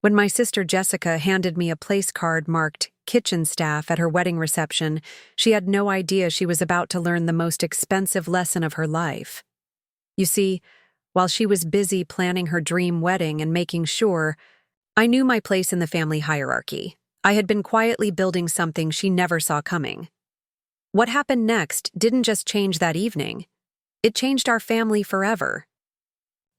When my sister Jessica handed me a place card marked kitchen staff at her wedding reception, she had no idea she was about to learn the most expensive lesson of her life. You see, while she was busy planning her dream wedding and making sure, I knew my place in the family hierarchy. I had been quietly building something she never saw coming. What happened next didn't just change that evening. It changed our family forever.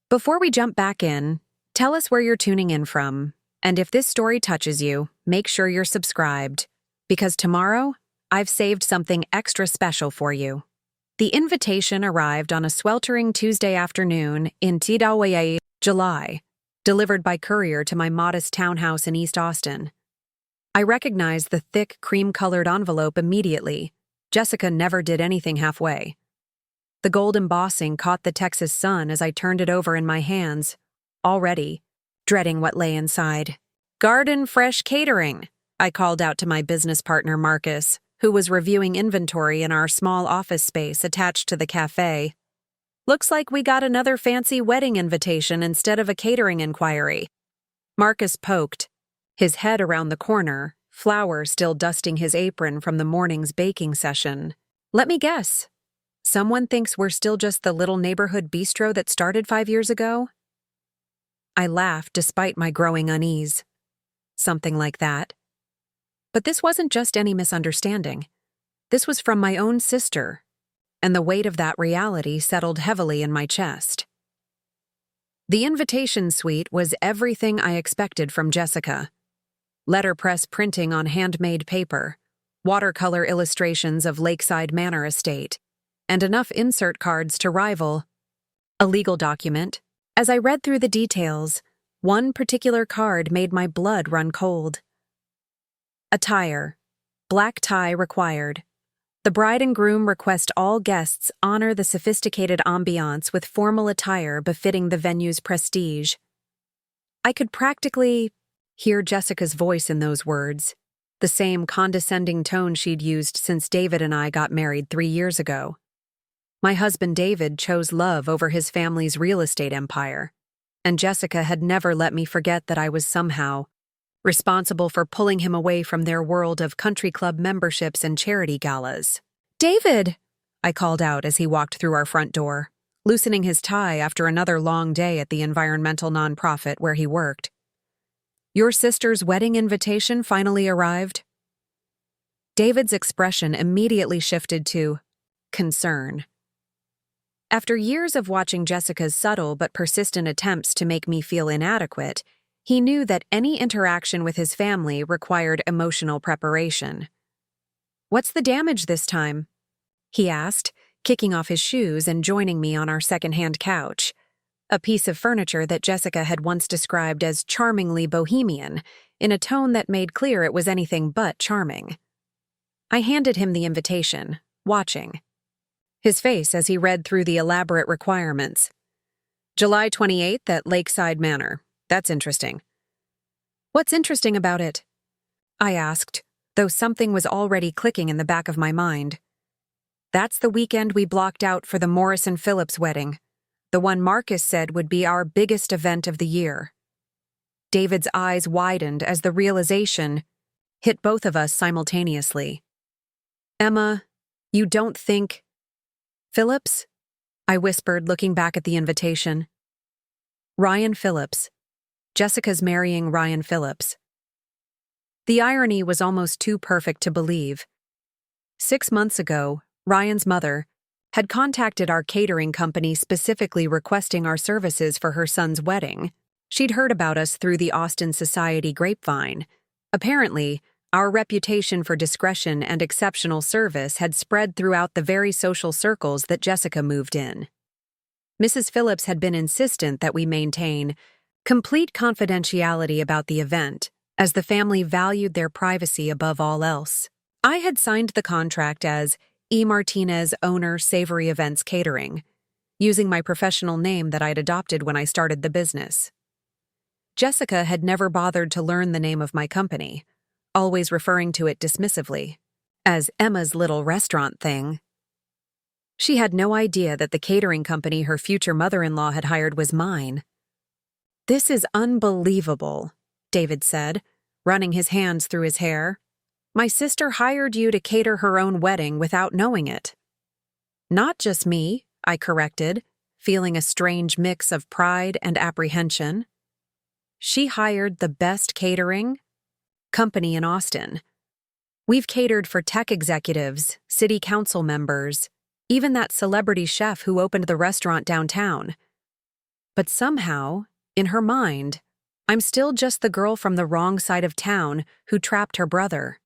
Before we jump back in, tell us where you're tuning in from, and if this story touches you, make sure you're subscribed, because tomorrow, I've saved something extra special for you. The invitation arrived on a sweltering Tuesday afternoon in Tidawaya, July, delivered by courier to my modest townhouse in East Austin. I recognized the thick, cream-colored envelope immediately. Jessica never did anything halfway. The gold embossing caught the Texas sun as I turned it over in my hands, already dreading what lay inside. "Garden Fresh Catering," I called out to my business partner Marcus, who was reviewing inventory in our small office space attached to the café. "Looks like we got another fancy wedding invitation instead of a catering inquiry." Marcus poked, his head around the corner, flour still dusting his apron from the morning's baking session. "Let me guess. Someone thinks we're still just the little neighborhood bistro that started 5 years ago?" I laughed despite my growing unease. Something like that. But this wasn't just any misunderstanding. This was from my own sister, and the weight of that reality settled heavily in my chest. The invitation suite was everything I expected from Jessica. Letterpress printing on handmade paper, watercolor illustrations of Lakeside Manor Estate, and enough insert cards to rival a legal document. As I read through the details, one particular card made my blood run cold. Attire. Black tie required. The bride and groom request all guests honor the sophisticated ambiance with formal attire befitting the venue's prestige. I could practically hear Jessica's voice in those words, the same condescending tone she'd used since David and I got married 3 years ago. My husband David chose love over his family's real estate empire, and Jessica had never let me forget that I was somehow responsible for pulling him away from their world of country club memberships and charity galas. "David!" I called out as he walked through our front door, loosening his tie after another long day at the environmental nonprofit where he worked. "Your sister's wedding invitation finally arrived?" David's expression immediately shifted to concern. After years of watching Jessica's subtle but persistent attempts to make me feel inadequate, he knew that any interaction with his family required emotional preparation. "What's the damage this time?" he asked, kicking off his shoes and joining me on our second-hand couch, a piece of furniture that Jessica had once described as charmingly bohemian, in a tone that made clear it was anything but charming. I handed him the invitation, watching his face as he read through the elaborate requirements. "July 28th at Lakeside Manor. That's interesting." "What's interesting about it?" I asked, though something was already clicking in the back of my mind. "That's the weekend we blocked out for the Morrison Phillips wedding, the one Marcus said would be our biggest event of the year." David's eyes widened as the realization hit both of us simultaneously. "Emma, you don't think—" "Phillips?" I whispered, looking back at the invitation. "Ryan Phillips. Jessica's marrying Ryan Phillips." The irony was almost too perfect to believe. 6 months ago, Ryan's mother had contacted our catering company specifically requesting our services for her son's wedding. She'd heard about us through the Austin Society grapevine. Apparently, our reputation for discretion and exceptional service had spread throughout the very social circles that Jessica moved in. Mrs. Phillips had been insistent that we maintain complete confidentiality about the event, as the family valued their privacy above all else. I had signed the contract as E. Martinez, owner, Savory Events Catering, using my professional name that I'd adopted when I started the business. Jessica had never bothered to learn the name of my company, always referring to it dismissively, as Emma's little restaurant thing. She had no idea that the catering company her future mother-in-law had hired was mine. "This is unbelievable," David said, running his hands through his hair. "My sister hired you to cater her own wedding without knowing it." "Not just me," I corrected, feeling a strange mix of pride and apprehension. "She hired the best catering company in Austin. We've catered for tech executives, city council members, even that celebrity chef who opened the restaurant downtown. But somehow, in her mind, I'm still just the girl from the wrong side of town who trapped her brother."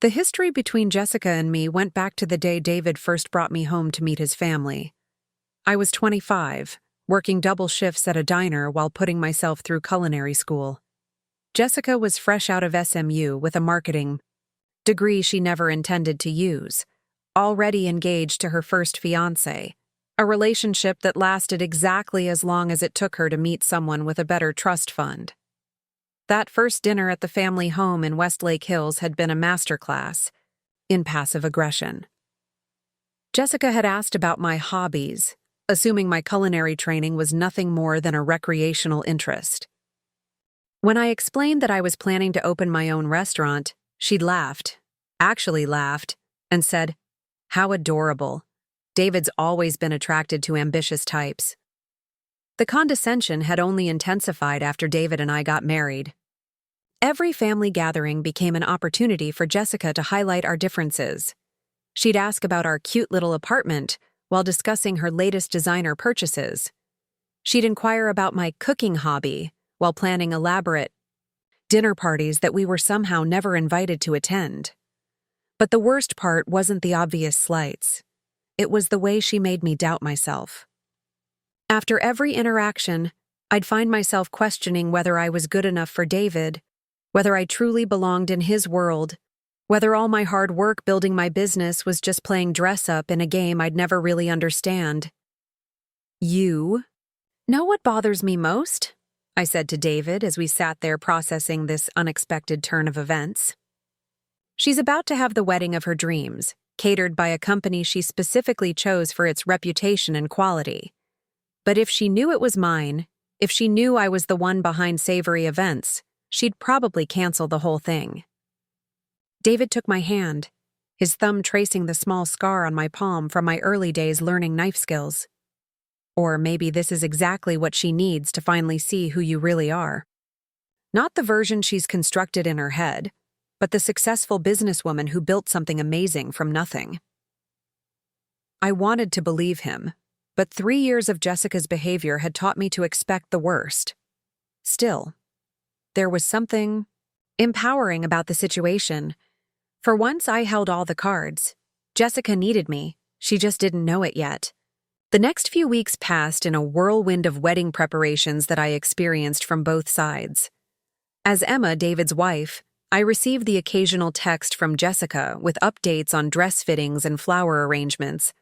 The history between Jessica and me went back to the day David first brought me home to meet his family. I was 25, working double shifts at a diner while putting myself through culinary school. Jessica was fresh out of SMU with a marketing degree she never intended to use, already engaged to her first fiancé, a relationship that lasted exactly as long as it took her to meet someone with a better trust fund. That first dinner at the family home in Westlake Hills had been a masterclass in passive aggression. Jessica had asked about my hobbies, assuming my culinary training was nothing more than a recreational interest. When I explained that I was planning to open my own restaurant, she'd laughed, and said, "How adorable. David's always been attracted to ambitious types." The condescension had only intensified after David and I got married. Every family gathering became an opportunity for Jessica to highlight our differences. She'd ask about our cute little apartment while discussing her latest designer purchases. She'd inquire about my cooking hobby while planning elaborate dinner parties that we were somehow never invited to attend. But the worst part wasn't the obvious slights. It was the way she made me doubt myself. After every interaction, I'd find myself questioning whether I was good enough for David, whether I truly belonged in his world, whether all my hard work building my business was just playing dress-up in a game I'd never really understand. "You know what bothers me most?" I said to David as we sat there processing this unexpected turn of events. "She's about to have the wedding of her dreams, catered by a company she specifically chose for its reputation and quality. But if she knew it was mine, if she knew I was the one behind savory events, she'd probably cancel the whole thing." David took my hand, his thumb tracing the small scar on my palm from my early days learning knife skills. "Or maybe this is exactly what she needs to finally see who you really are. Not the version she's constructed in her head, but the successful businesswoman who built something amazing from nothing." I wanted to believe him, but 3 years of Jessica's behavior had taught me to expect the worst. Still, there was something empowering about the situation. For once, I held all the cards. Jessica needed me. She just didn't know it yet. The next few weeks passed in a whirlwind of wedding preparations that I experienced from both sides. As Emma, David's wife, I received the occasional text from Jessica with updates on dress fittings and flower arrangements,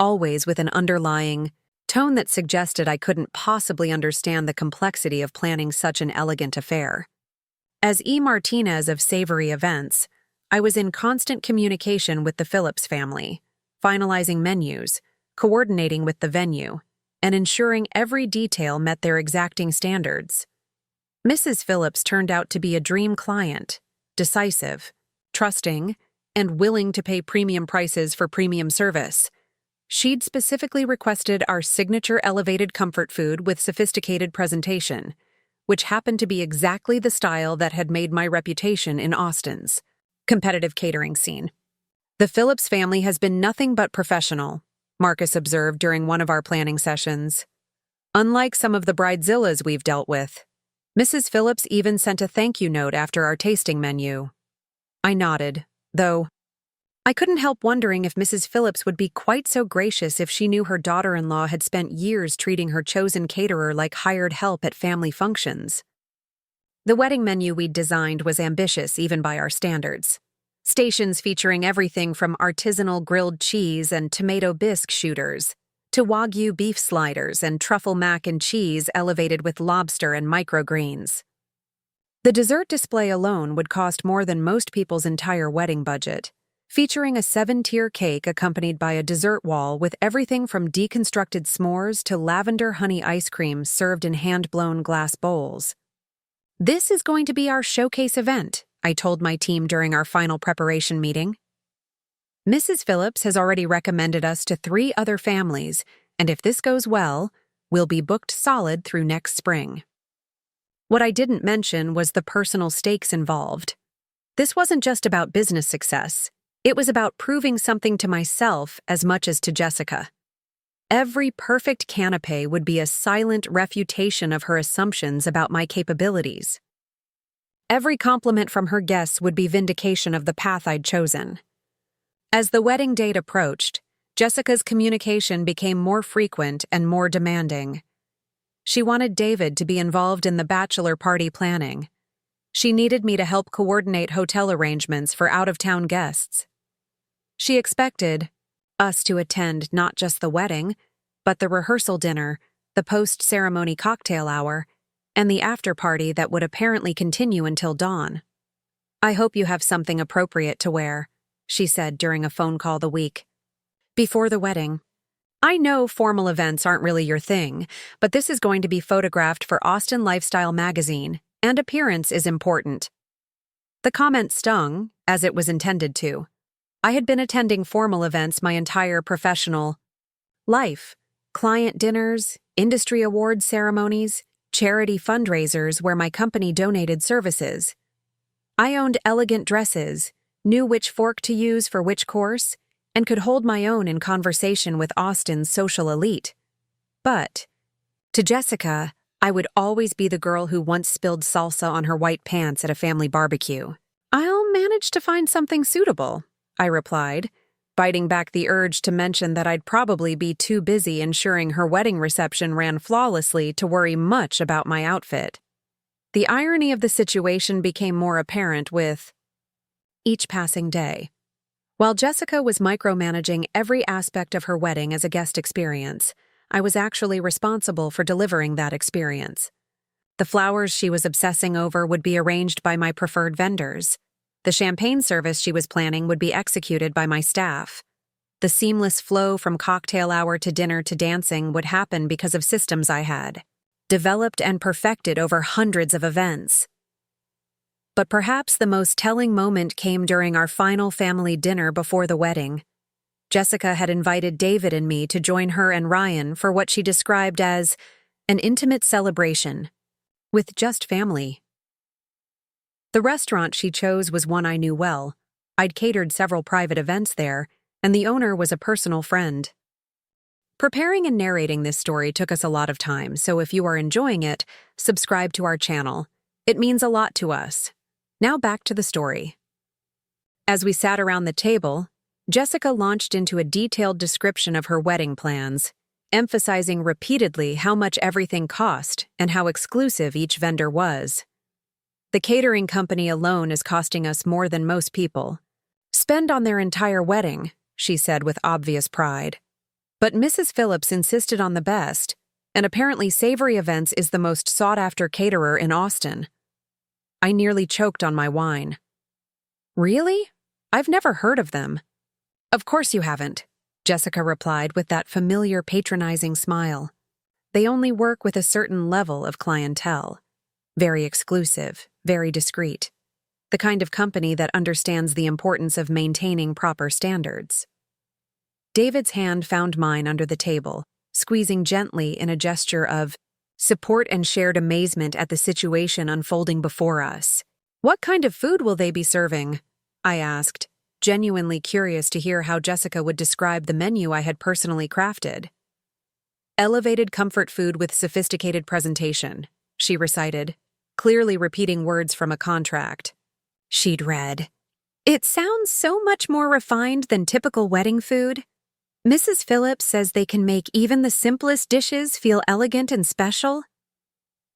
always with an underlying tone that suggested I couldn't possibly understand the complexity of planning such an elegant affair. As E. Martinez of Savory Events, I was in constant communication with the Phillips family, finalizing menus, coordinating with the venue, and ensuring every detail met their exacting standards. Mrs. Phillips turned out to be a dream client, decisive, trusting, and willing to pay premium prices for premium service. She'd specifically requested our signature elevated comfort food with sophisticated presentation, which happened to be exactly the style that had made my reputation in Austin's competitive catering scene. "The Phillips family has been nothing but professional," Marcus observed during one of our planning sessions. "Unlike some of the bridezillas we've dealt with. Mrs. Phillips even sent a thank you note after our tasting menu." I nodded, though I couldn't help wondering if Mrs. Phillips would be quite so gracious if she knew her daughter-in-law had spent years treating her chosen caterer like hired help at family functions. The wedding menu we'd designed was ambitious even by our standards. Stations featuring everything from artisanal grilled cheese and tomato bisque shooters to Wagyu beef sliders and truffle mac and cheese elevated with lobster and microgreens. The dessert display alone would cost more than most people's entire wedding budget, featuring a 7-tier cake accompanied by a dessert wall with everything from deconstructed s'mores to lavender honey ice cream served in hand-blown glass bowls. "This is going to be our showcase event," I told my team during our final preparation meeting. "Mrs. Phillips has already recommended us to 3 other families, and if this goes well, we'll be booked solid through next spring." What I didn't mention was the personal stakes involved. This wasn't just about business success. It was about proving something to myself as much as to Jessica. Every perfect canapé would be a silent refutation of her assumptions about my capabilities. Every compliment from her guests would be vindication of the path I'd chosen. As the wedding date approached, Jessica's communication became more frequent and more demanding. She wanted David to be involved in the bachelor party planning. She needed me to help coordinate hotel arrangements for out-of-town guests. She expected us to attend not just the wedding, but the rehearsal dinner, the post-ceremony cocktail hour, and the after-party that would apparently continue until dawn. "I hope you have something appropriate to wear," she said during a phone call the week before the wedding. "I know formal events aren't really your thing, but this is going to be photographed for Austin Lifestyle magazine, and appearance is important." The comment stung, as it was intended to. I had been attending formal events my entire professional life: client dinners, industry awards ceremonies, charity fundraisers where my company donated services. I owned elegant dresses, knew which fork to use for which course, and could hold my own in conversation with Austin's social elite. But, to Jessica, I would always be the girl who once spilled salsa on her white pants at a family barbecue. "I'll manage to find something suitable," I replied, biting back the urge to mention that I'd probably be too busy ensuring her wedding reception ran flawlessly to worry much about my outfit. The irony of the situation became more apparent with each passing day. While Jessica was micromanaging every aspect of her wedding as a guest experience, I was actually responsible for delivering that experience. The flowers she was obsessing over would be arranged by my preferred vendors. The champagne service she was planning would be executed by my staff. The seamless flow from cocktail hour to dinner to dancing would happen because of systems I had developed and perfected over hundreds of events. But perhaps the most telling moment came during our final family dinner before the wedding. Jessica had invited David and me to join her and Ryan for what she described as an intimate celebration with just family. The restaurant she chose was one I knew well. I'd catered several private events there, and the owner was a personal friend. Preparing and narrating this story took us a lot of time, so if you are enjoying it, subscribe to our channel. It means a lot to us. Now back to the story. As we sat around the table, Jessica launched into a detailed description of her wedding plans, emphasizing repeatedly how much everything cost and how exclusive each vendor was. "The catering company alone is costing us more than most people spend on their entire wedding," she said with obvious pride. But Mrs. Phillips insisted on the best, and apparently Savory Events is the most sought-after caterer in Austin. I nearly choked on my wine. "Really? I've never heard of them." "Of course you haven't," Jessica replied with that familiar patronizing smile. "They only work with a certain level of clientele. Very exclusive, very discreet. The kind of company that understands the importance of maintaining proper standards." David's hand found mine under the table, squeezing gently in a gesture of support and shared amazement at the situation unfolding before us. "What kind of food will they be serving?" I asked, genuinely curious to hear how Jessica would describe the menu I had personally crafted. "Elevated comfort food with sophisticated presentation," she recited, clearly repeating words from a contract she'd read. "It sounds so much more refined than typical wedding food. Mrs. Phillips says they can make even the simplest dishes feel elegant and special."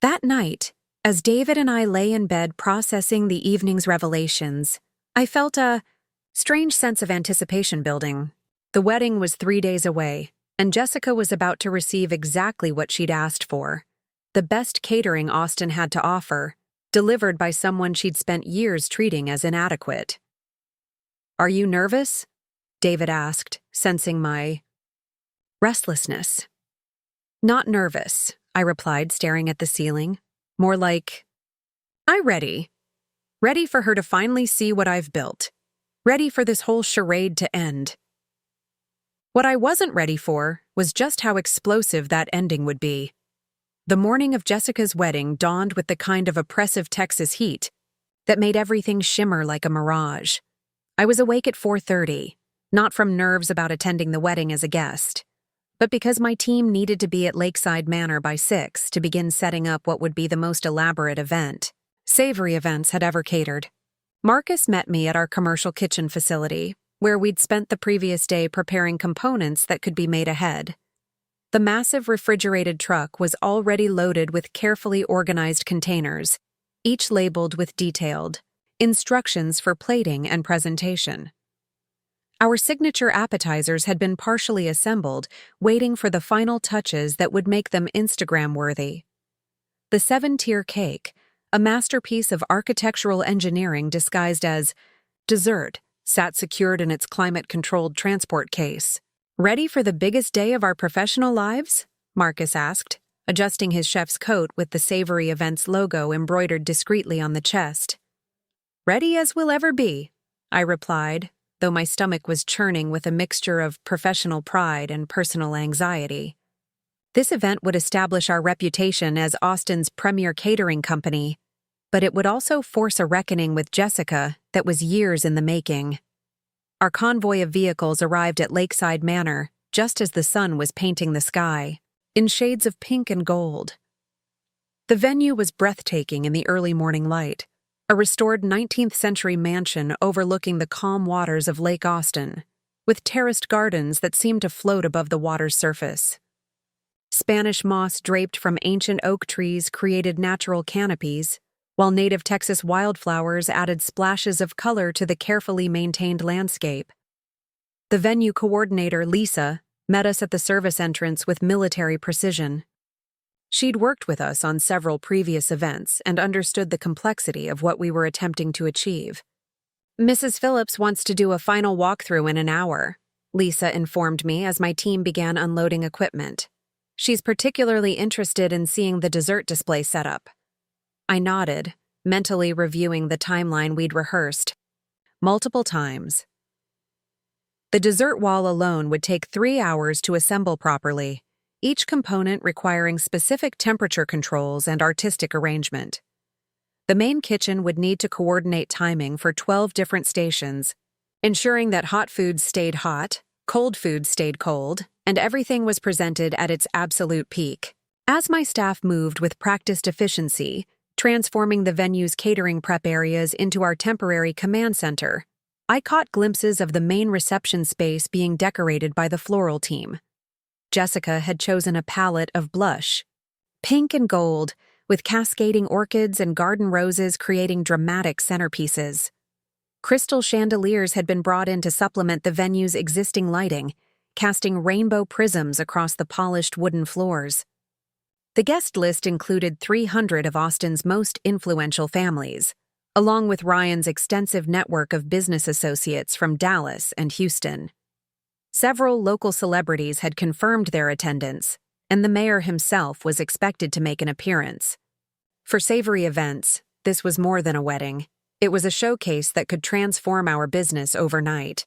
That night, as David and I lay in bed processing the evening's revelations, I felt a strange sense of anticipation building. The wedding was 3 days away, and Jessica was about to receive exactly what she'd asked for: the best catering Austin had to offer, delivered by someone she'd spent years treating as inadequate. "Are you nervous?" David asked, sensing my restlessness. "Not nervous," I replied, staring at the ceiling. "More like Ready. Ready for her to finally see what I've built. Ready for this whole charade to end. What I wasn't ready for was just how explosive that ending would be. The morning of Jessica's wedding dawned with the kind of oppressive Texas heat that made everything shimmer like a mirage. I was awake at 4:30, not from nerves about attending the wedding as a guest, but because my team needed to be at Lakeside Manor by 6 to begin setting up what would be the most elaborate event Savory Events had ever catered. Marcus met me at our commercial kitchen facility, where we'd spent the previous day preparing components that could be made ahead. The massive refrigerated truck was already loaded with carefully organized containers, each labeled with detailed instructions for plating and presentation. Our signature appetizers had been partially assembled, waiting for the final touches that would make them Instagram-worthy. The 7-tier cake, a masterpiece of architectural engineering disguised as dessert, sat secured in its climate-controlled transport case. "Ready for the biggest day of our professional lives?" Marcus asked, adjusting his chef's coat with the Savory Events logo embroidered discreetly on the chest. "Ready as we'll ever be," I replied, though my stomach was churning with a mixture of professional pride and personal anxiety. This event would establish our reputation as Austin's premier catering company, but it would also force a reckoning with Jessica that was years in the making. Our convoy of vehicles arrived at Lakeside Manor just as the sun was painting the sky, in shades of pink and gold. The venue was breathtaking in the early morning light, a restored 19th-century mansion overlooking the calm waters of Lake Austin, with terraced gardens that seemed to float above the water's surface. Spanish moss draped from ancient oak trees created natural canopies, while native Texas wildflowers added splashes of color to the carefully maintained landscape. The venue coordinator, Lisa, met us at the service entrance with military precision. She'd worked with us on several previous events and understood the complexity of what we were attempting to achieve. "Mrs. Phillips wants to do a final walkthrough in an hour," Lisa informed me as my team began unloading equipment. "She's particularly interested in seeing the dessert display setup." I nodded, mentally reviewing the timeline we'd rehearsed multiple times. The dessert wall alone would take 3 hours to assemble properly, each component requiring specific temperature controls and artistic arrangement. The main kitchen would need to coordinate timing for 12 different stations, ensuring that hot foods stayed hot, cold foods stayed cold, and everything was presented at its absolute peak. As my staff moved with practiced efficiency, transforming the venue's catering prep areas into our temporary command center, I caught glimpses of the main reception space being decorated by the floral team. Jessica had chosen a palette of blush, pink and gold, with cascading orchids and garden roses creating dramatic centerpieces. Crystal chandeliers had been brought in to supplement the venue's existing lighting, casting rainbow prisms across the polished wooden floors. The guest list included 300 of Austin's most influential families, along with Ryan's extensive network of business associates from Dallas and Houston. Several local celebrities had confirmed their attendance, and the mayor himself was expected to make an appearance. For Savory Events, this was more than a wedding. It was a showcase that could transform our business overnight.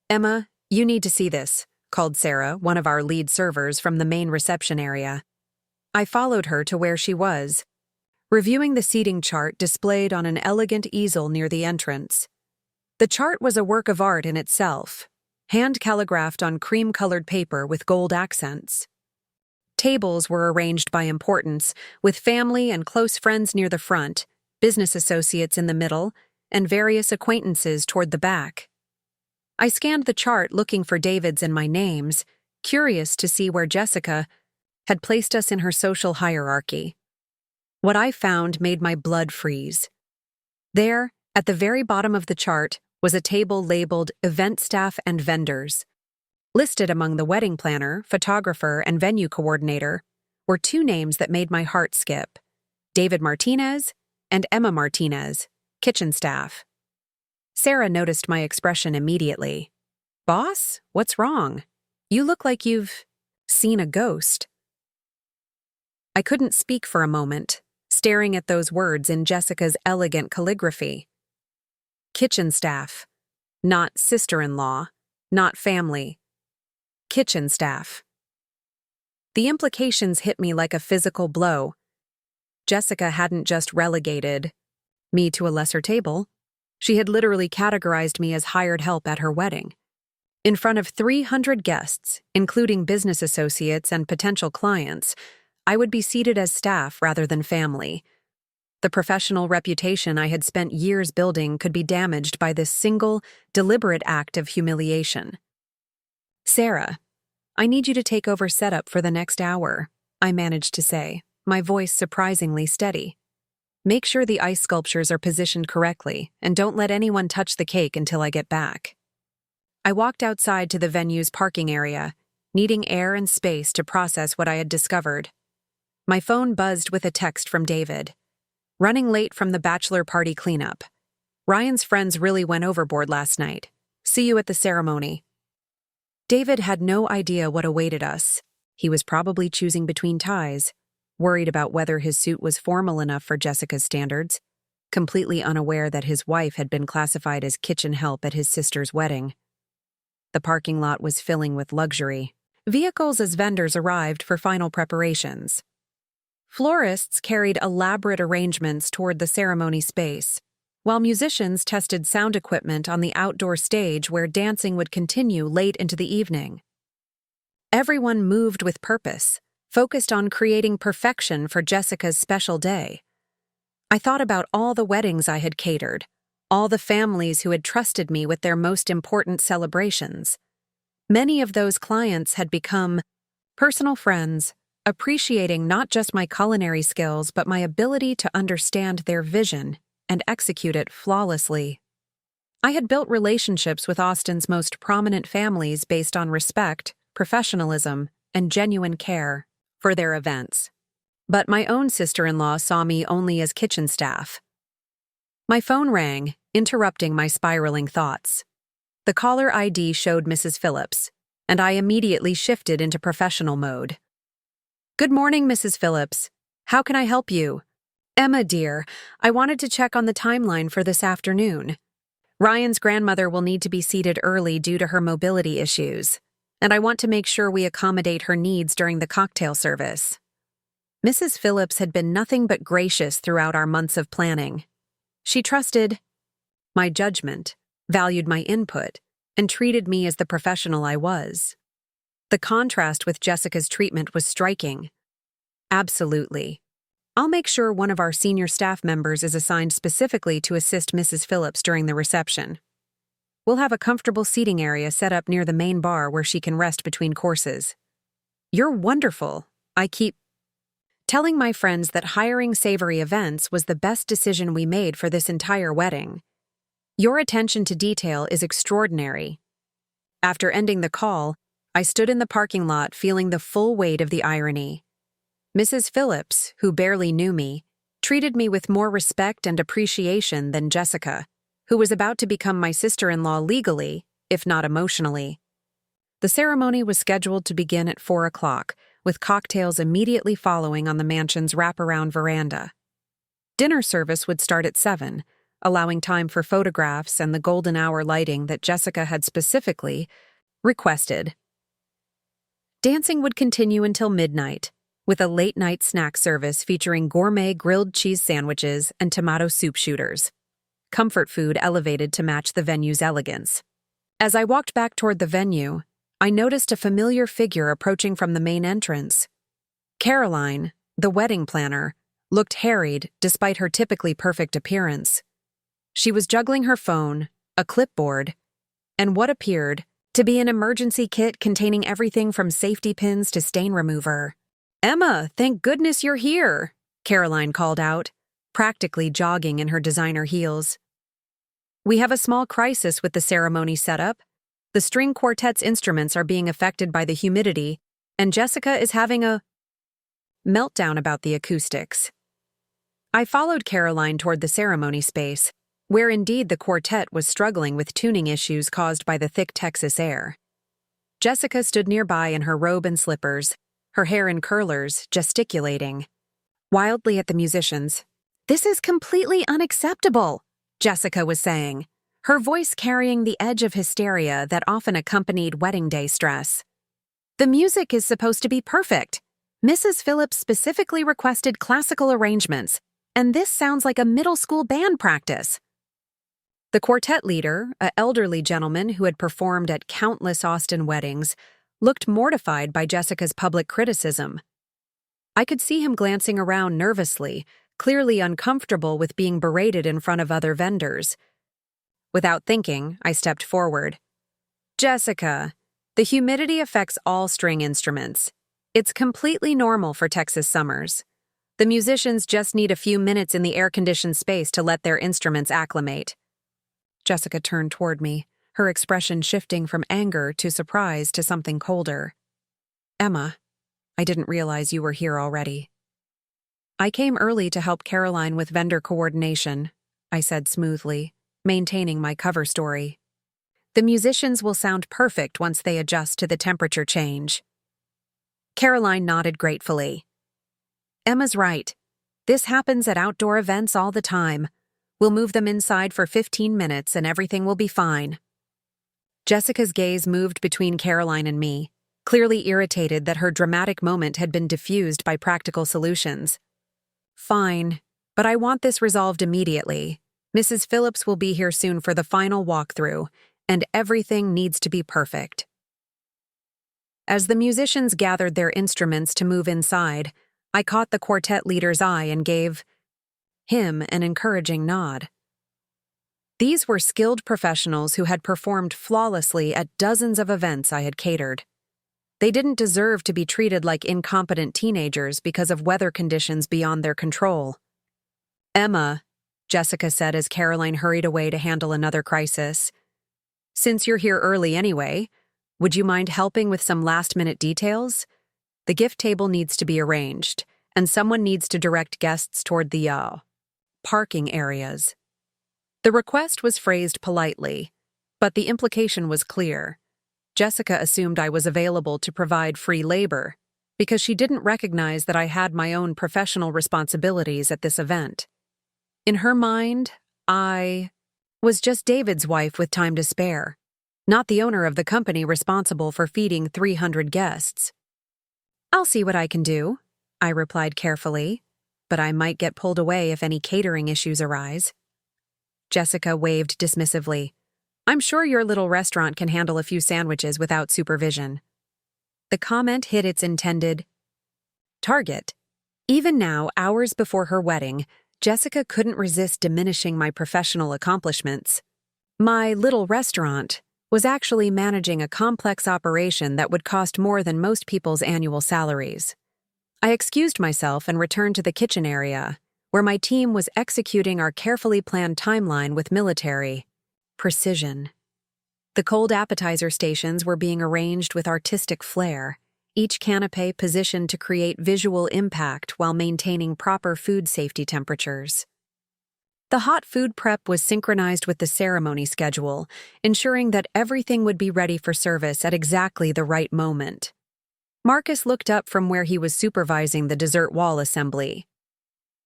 "Emma, you need to see this," called Sarah, one of our lead servers from the main reception area. I followed her to where she was, reviewing the seating chart displayed on an elegant easel near the entrance. The chart was a work of art in itself, hand-calligraphed on cream-colored paper with gold accents. Tables were arranged by importance, with family and close friends near the front, business associates in the middle, and various acquaintances toward the back. I scanned the chart looking for David's and my names, curious to see where Jessica had placed us in her social hierarchy. What I found made my blood freeze. There, at the very bottom of the chart, was a table labeled Event Staff and Vendors. Listed among the wedding planner, photographer, and venue coordinator were 2 names that made my heart skip: David Martinez and Emma Martinez, kitchen staff. Sarah noticed my expression immediately. "Boss, what's wrong? You look like you've seen a ghost." I couldn't speak for a moment, staring at those words in Jessica's elegant calligraphy. Kitchen staff. Not sister-in-law. Not family. Kitchen staff. The implications hit me like a physical blow. Jessica hadn't just relegated me to a lesser table. She had literally categorized me as hired help at her wedding. In front of 300 guests, including business associates and potential clients, I would be seated as staff rather than family. The professional reputation I had spent years building could be damaged by this single, deliberate act of humiliation. "Sarah, I need you to take over setup for the next hour," I managed to say, my voice surprisingly steady. "Make sure the ice sculptures are positioned correctly, and don't let anyone touch the cake until I get back." I walked outside to the venue's parking area, needing air and space to process what I had discovered. My phone buzzed with a text from David. "Running late from the bachelor party cleanup. Ryan's friends really went overboard last night. See you at the ceremony." David had no idea what awaited us. He was probably choosing between ties, worried about whether his suit was formal enough for Jessica's standards, completely unaware that his wife had been classified as kitchen help at his sister's wedding. The parking lot was filling with luxury. Vehicles as vendors arrived for final preparations. Florists carried elaborate arrangements toward the ceremony space, while musicians tested sound equipment on the outdoor stage where dancing would continue late into the evening. Everyone moved with purpose, focused on creating perfection for Jessica's special day. I thought about all the weddings I had catered, all the families who had trusted me with their most important celebrations. Many of those clients had become personal friends, appreciating not just my culinary skills but my ability to understand their vision and execute it flawlessly. I had built relationships with Austin's most prominent families based on respect, professionalism, and genuine care for their events. But my own sister-in-law saw me only as kitchen staff. My phone rang, interrupting my spiraling thoughts. The caller ID showed Mrs. Phillips, and I immediately shifted into professional mode. "Good morning, Mrs. Phillips. How can I help you?" "Emma, dear, I wanted to check on the timeline for this afternoon. Ryan's grandmother will need to be seated early due to her mobility issues, and I want to make sure we accommodate her needs during the cocktail service." Mrs. Phillips had been nothing but gracious throughout our months of planning. She trusted my judgment, valued my input, and treated me as the professional I was. The contrast with Jessica's treatment was striking. "Absolutely. I'll make sure one of our senior staff members is assigned specifically to assist Mrs. Phillips during the reception. We'll have a comfortable seating area set up near the main bar where she can rest between courses." "You're wonderful. I keep telling my friends that hiring Savory Events was the best decision we made for this entire wedding. Your attention to detail is extraordinary." After ending the call, I stood in the parking lot feeling the full weight of the irony. Mrs. Phillips, who barely knew me, treated me with more respect and appreciation than Jessica, who was about to become my sister-in-law legally, if not emotionally. The ceremony was scheduled to begin at 4 o'clock, with cocktails immediately following on the mansion's wraparound veranda. Dinner service would start at 7, allowing time for photographs and the golden hour lighting that Jessica had specifically requested. Dancing would continue until midnight, with a late-night snack service featuring gourmet grilled cheese sandwiches and tomato soup shooters. Comfort food elevated to match the venue's elegance. As I walked back toward the venue, I noticed a familiar figure approaching from the main entrance. Caroline, the wedding planner, looked harried despite her typically perfect appearance. She was juggling her phone, a clipboard, and what appeared to be an emergency kit containing everything from safety pins to stain remover. "Emma, thank goodness you're here," Caroline called out, practically jogging in her designer heels. "We have a small crisis with the ceremony setup. The string quartet's instruments are being affected by the humidity, and Jessica is having a meltdown about the acoustics." I followed Caroline toward the ceremony space, where indeed the quartet was struggling with tuning issues caused by the thick Texas air. Jessica stood nearby in her robe and slippers, her hair in curlers, gesticulating. wildly at the musicians. "This is completely unacceptable," Jessica was saying, her voice carrying the edge of hysteria that often accompanied wedding day stress. "The music is supposed to be perfect. Mrs. Phillips specifically requested classical arrangements, and this sounds like a middle school band practice." The quartet leader, an elderly gentleman who had performed at countless Austin weddings, looked mortified by Jessica's public criticism. I could see him glancing around nervously, clearly uncomfortable with being berated in front of other vendors. Without thinking, I stepped forward. "Jessica, the humidity affects all string instruments. It's completely normal for Texas summers. The musicians just need a few minutes in the air-conditioned space to let their instruments acclimate." Jessica turned toward me, her expression shifting from anger to surprise to something colder. "Emma, I didn't realize you were here already." "I came early to help Caroline with vendor coordination," I said smoothly, maintaining my cover story. "The musicians will sound perfect once they adjust to the temperature change." Caroline nodded gratefully. "Emma's right. This happens at outdoor events all the time. We'll move them inside for 15 minutes and everything will be fine." Jessica's gaze moved between Caroline and me, clearly irritated that her dramatic moment had been diffused by practical solutions. "Fine, but I want this resolved immediately. Mrs. Phillips will be here soon for the final walkthrough, and everything needs to be perfect." As the musicians gathered their instruments to move inside, I caught the quartet leader's eye and gave him an encouraging nod. These were skilled professionals who had performed flawlessly at dozens of events I had catered. They didn't deserve to be treated like incompetent teenagers because of weather conditions beyond their control. "Emma," Jessica said as Caroline hurried away to handle another crisis, "since you're here early anyway, would you mind helping with some last-minute details? The gift table needs to be arranged, and someone needs to direct guests toward the parking areas." The request was phrased politely, but the implication was clear. Jessica assumed I was available to provide free labor, because she didn't recognize that I had my own professional responsibilities at this event. In her mind, I was just David's wife with time to spare, not the owner of the company responsible for feeding 300 guests. "I'll see what I can do," I replied carefully, "but I might get pulled away if any catering issues arise." Jessica waved dismissively. "I'm sure your little restaurant can handle a few sandwiches without supervision." The comment hit its intended target. Even now, hours before her wedding, Jessica couldn't resist diminishing my professional accomplishments. My little restaurant was actually managing a complex operation that would cost more than most people's annual salaries. I excused myself and returned to the kitchen area, where my team was executing our carefully planned timeline with military precision. The cold appetizer stations were being arranged with artistic flair, each canapé positioned to create visual impact while maintaining proper food safety temperatures. The hot food prep was synchronized with the ceremony schedule, ensuring that everything would be ready for service at exactly the right moment. Marcus looked up from where he was supervising the dessert wall assembly.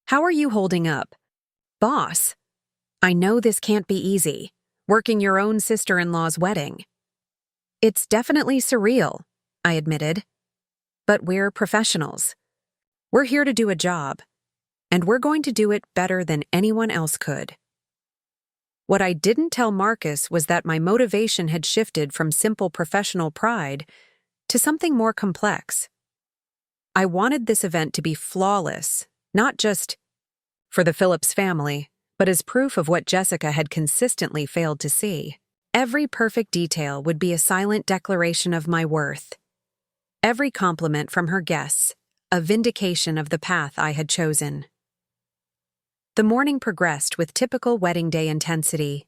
"How are you holding up?" "Boss, I know this can't be easy, working your own sister-in-law's wedding." "It's definitely surreal," I admitted. "But we're professionals. We're here to do a job, and we're going to do it better than anyone else could." What I didn't tell Marcus was that my motivation had shifted from simple professional pride to something more complex. I wanted this event to be flawless, not just for the Phillips family, but as proof of what Jessica had consistently failed to see. Every perfect detail would be a silent declaration of my worth. Every compliment from her guests, a vindication of the path I had chosen. The morning progressed with typical wedding day intensity.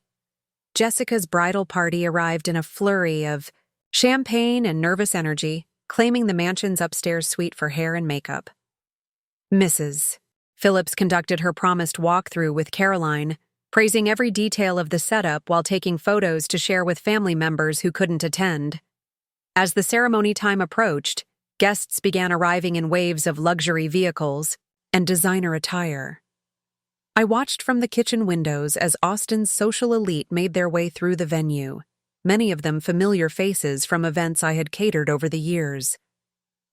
Jessica's bridal party arrived in a flurry of champagne and nervous energy, claiming the mansion's upstairs suite for hair and makeup. Mrs. Phillips conducted her promised walkthrough with Caroline, praising every detail of the setup while taking photos to share with family members who couldn't attend. As the ceremony time approached, guests began arriving in waves of luxury vehicles, and designer attire. I watched from the kitchen windows as Austin's social elite made their way through the venue, many of them familiar faces from events I had catered over the years.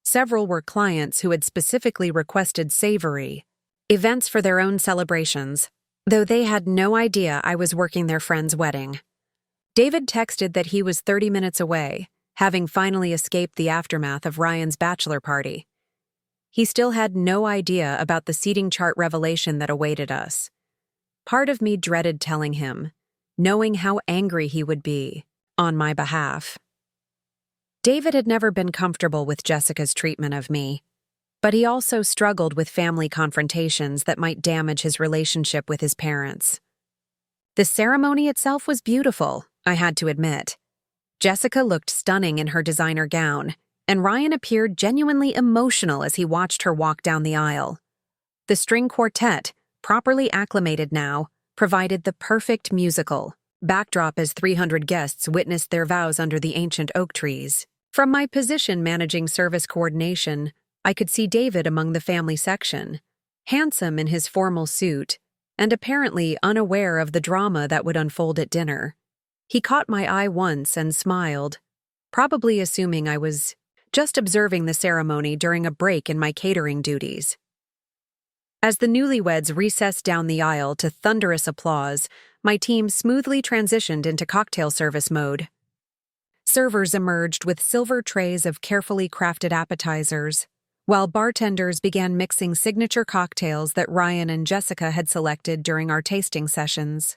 Several were clients who had specifically requested savory events for their own celebrations, though they had no idea I was working their friend's wedding. David texted that he was 30 minutes away, having finally escaped the aftermath of Ryan's bachelor party. He still had no idea about the seating chart revelation that awaited us. Part of me dreaded telling him, knowing how angry he would be on my behalf. David had never been comfortable with Jessica's treatment of me, but he also struggled with family confrontations that might damage his relationship with his parents. The ceremony itself was beautiful, I had to admit. Jessica looked stunning in her designer gown, and Ryan appeared genuinely emotional as he watched her walk down the aisle. The string quartet, properly acclimated now, provided the perfect musical backdrop as 300 guests witnessed their vows under the ancient oak trees. From my position managing service coordination, I could see David among the family section, handsome in his formal suit, and apparently unaware of the drama that would unfold at dinner. He caught my eye once and smiled, probably assuming I was just observing the ceremony during a break in my catering duties. As the newlyweds recessed down the aisle to thunderous applause, my team smoothly transitioned into cocktail service mode. Servers emerged with silver trays of carefully crafted appetizers, while bartenders began mixing signature cocktails that Ryan and Jessica had selected during our tasting sessions.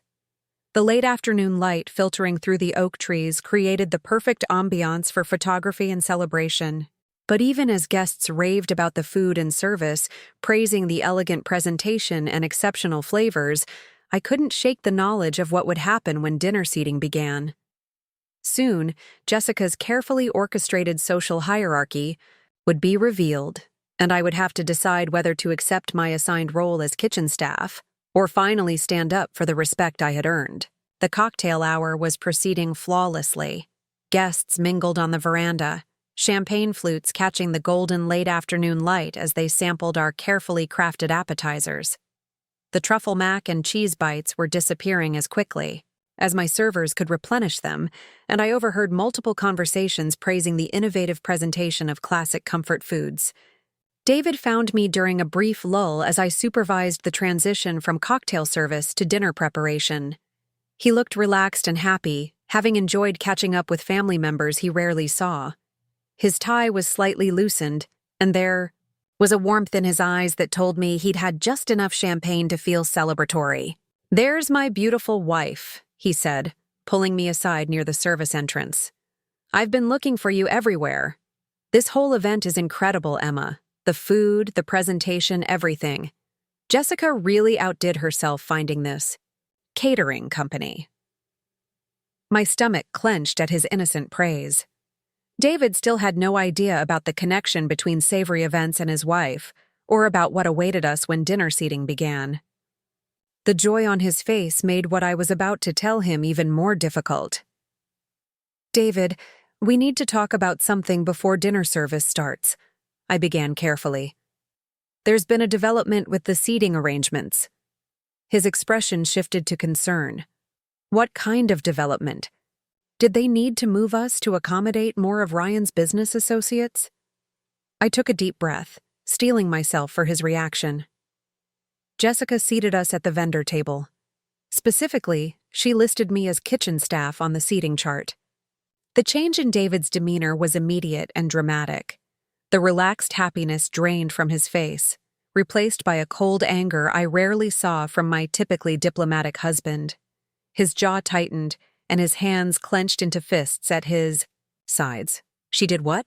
The late afternoon light filtering through the oak trees created the perfect ambiance for photography and celebration. But even as guests raved about the food and service, praising the elegant presentation and exceptional flavors, I couldn't shake the knowledge of what would happen when dinner seating began. Soon, Jessica's carefully orchestrated social hierarchy would be revealed, and I would have to decide whether to accept my assigned role as kitchen staff or finally stand up for the respect I had earned. The cocktail hour was proceeding flawlessly. Guests mingled on the veranda, champagne flutes catching the golden late-afternoon light as they sampled our carefully crafted appetizers. The truffle mac and cheese bites were disappearing as quickly as my servers could replenish them, and I overheard multiple conversations praising the innovative presentation of classic comfort foods. David found me during a brief lull as I supervised the transition from cocktail service to dinner preparation. He looked relaxed and happy, having enjoyed catching up with family members he rarely saw. His tie was slightly loosened, and there was a warmth in his eyes that told me he'd had just enough champagne to feel celebratory. "There's my beautiful wife," he said, pulling me aside near the service entrance. "I've been looking for you everywhere. This whole event is incredible, Emma. The food, the presentation, everything. Jessica really outdid herself finding this catering company." My stomach clenched at his innocent praise. David still had no idea about the connection between savory events and his wife, or about what awaited us when dinner seating began. The joy on his face made what I was about to tell him even more difficult. "David, we need to talk about something before dinner service starts," I began carefully. "There's been a development with the seating arrangements." His expression shifted to concern. What kind of development? Did they need to move us to accommodate more of Ryan's business associates? I took a deep breath, steeling myself for his reaction. Jessica seated us at the vendor table. Specifically, she listed me as kitchen staff on the seating chart. The change in David's demeanor was immediate and dramatic. The relaxed happiness drained from his face, replaced by a cold anger I rarely saw from my typically diplomatic husband. His jaw tightened, and his hands clenched into fists at his sides. "She did what?"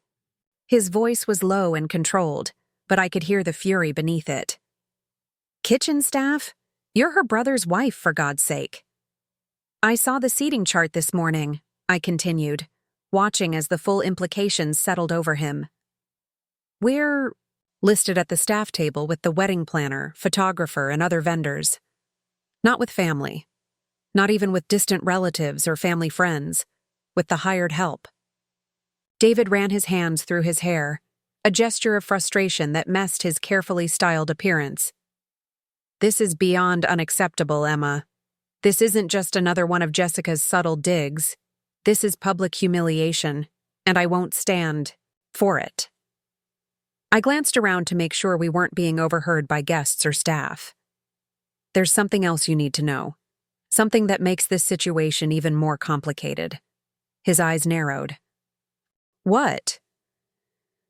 His voice was low and controlled, but I could hear the fury beneath it. "Kitchen staff? You're her brother's wife, for God's sake." "I saw the seating chart this morning," I continued, watching as the full implications settled over him. "We're listed at the staff table with the wedding planner, photographer, and other vendors. Not with family. Not even with distant relatives or family friends. With the hired help." David ran his hands through his hair, a gesture of frustration that messed his carefully styled appearance. "This is beyond unacceptable, Emma. This isn't just another one of Jessica's subtle digs. This is public humiliation, and I won't stand for it." I glanced around to make sure we weren't being overheard by guests or staff. "There's something else you need to know. Something that makes this situation even more complicated." His eyes narrowed. "What?"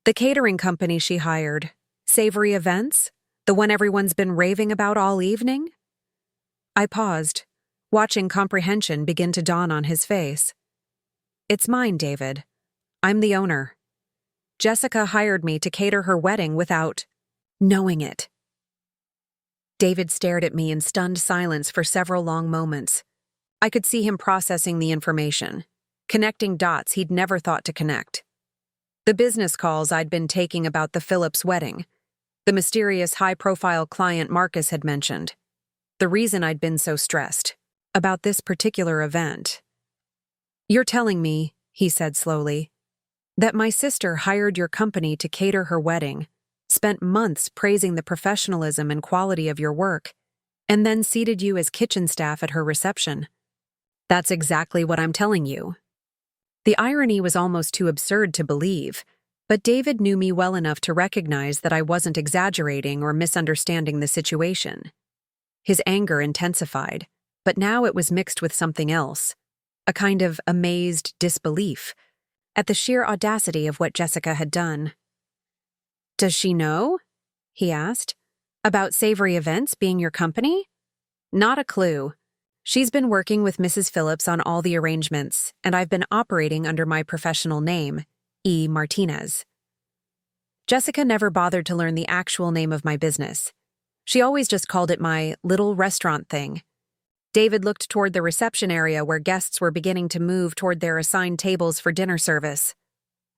"The catering company she hired. Savory Events? The one everyone's been raving about all evening?" I paused, watching comprehension begin to dawn on his face. "It's mine, David. I'm the owner. Jessica hired me to cater her wedding without knowing it." David stared at me in stunned silence for several long moments. I could see him processing the information, connecting dots he'd never thought to connect. The business calls I'd been taking about the Phillips wedding, the mysterious high-profile client Marcus had mentioned, the reason I'd been so stressed about this particular event. "You're telling me," he said slowly, "that my sister hired your company to cater her wedding, spent months praising the professionalism and quality of your work, and then seated you as kitchen staff at her reception." "That's exactly what I'm telling you." The irony was almost too absurd to believe, but David knew me well enough to recognize that I wasn't exaggerating or misunderstanding the situation. His anger intensified, but now it was mixed with something else, a kind of amazed disbelief at the sheer audacity of what Jessica had done. "Does she know?" he asked. "About Savory Events being your company?" "Not a clue. She's been working with Mrs. Phillips on all the arrangements, and I've been operating under my professional name, E. Martinez." Jessica never bothered to learn the actual name of my business. She always just called it my little restaurant thing. David looked toward the reception area where guests were beginning to move toward their assigned tables for dinner service.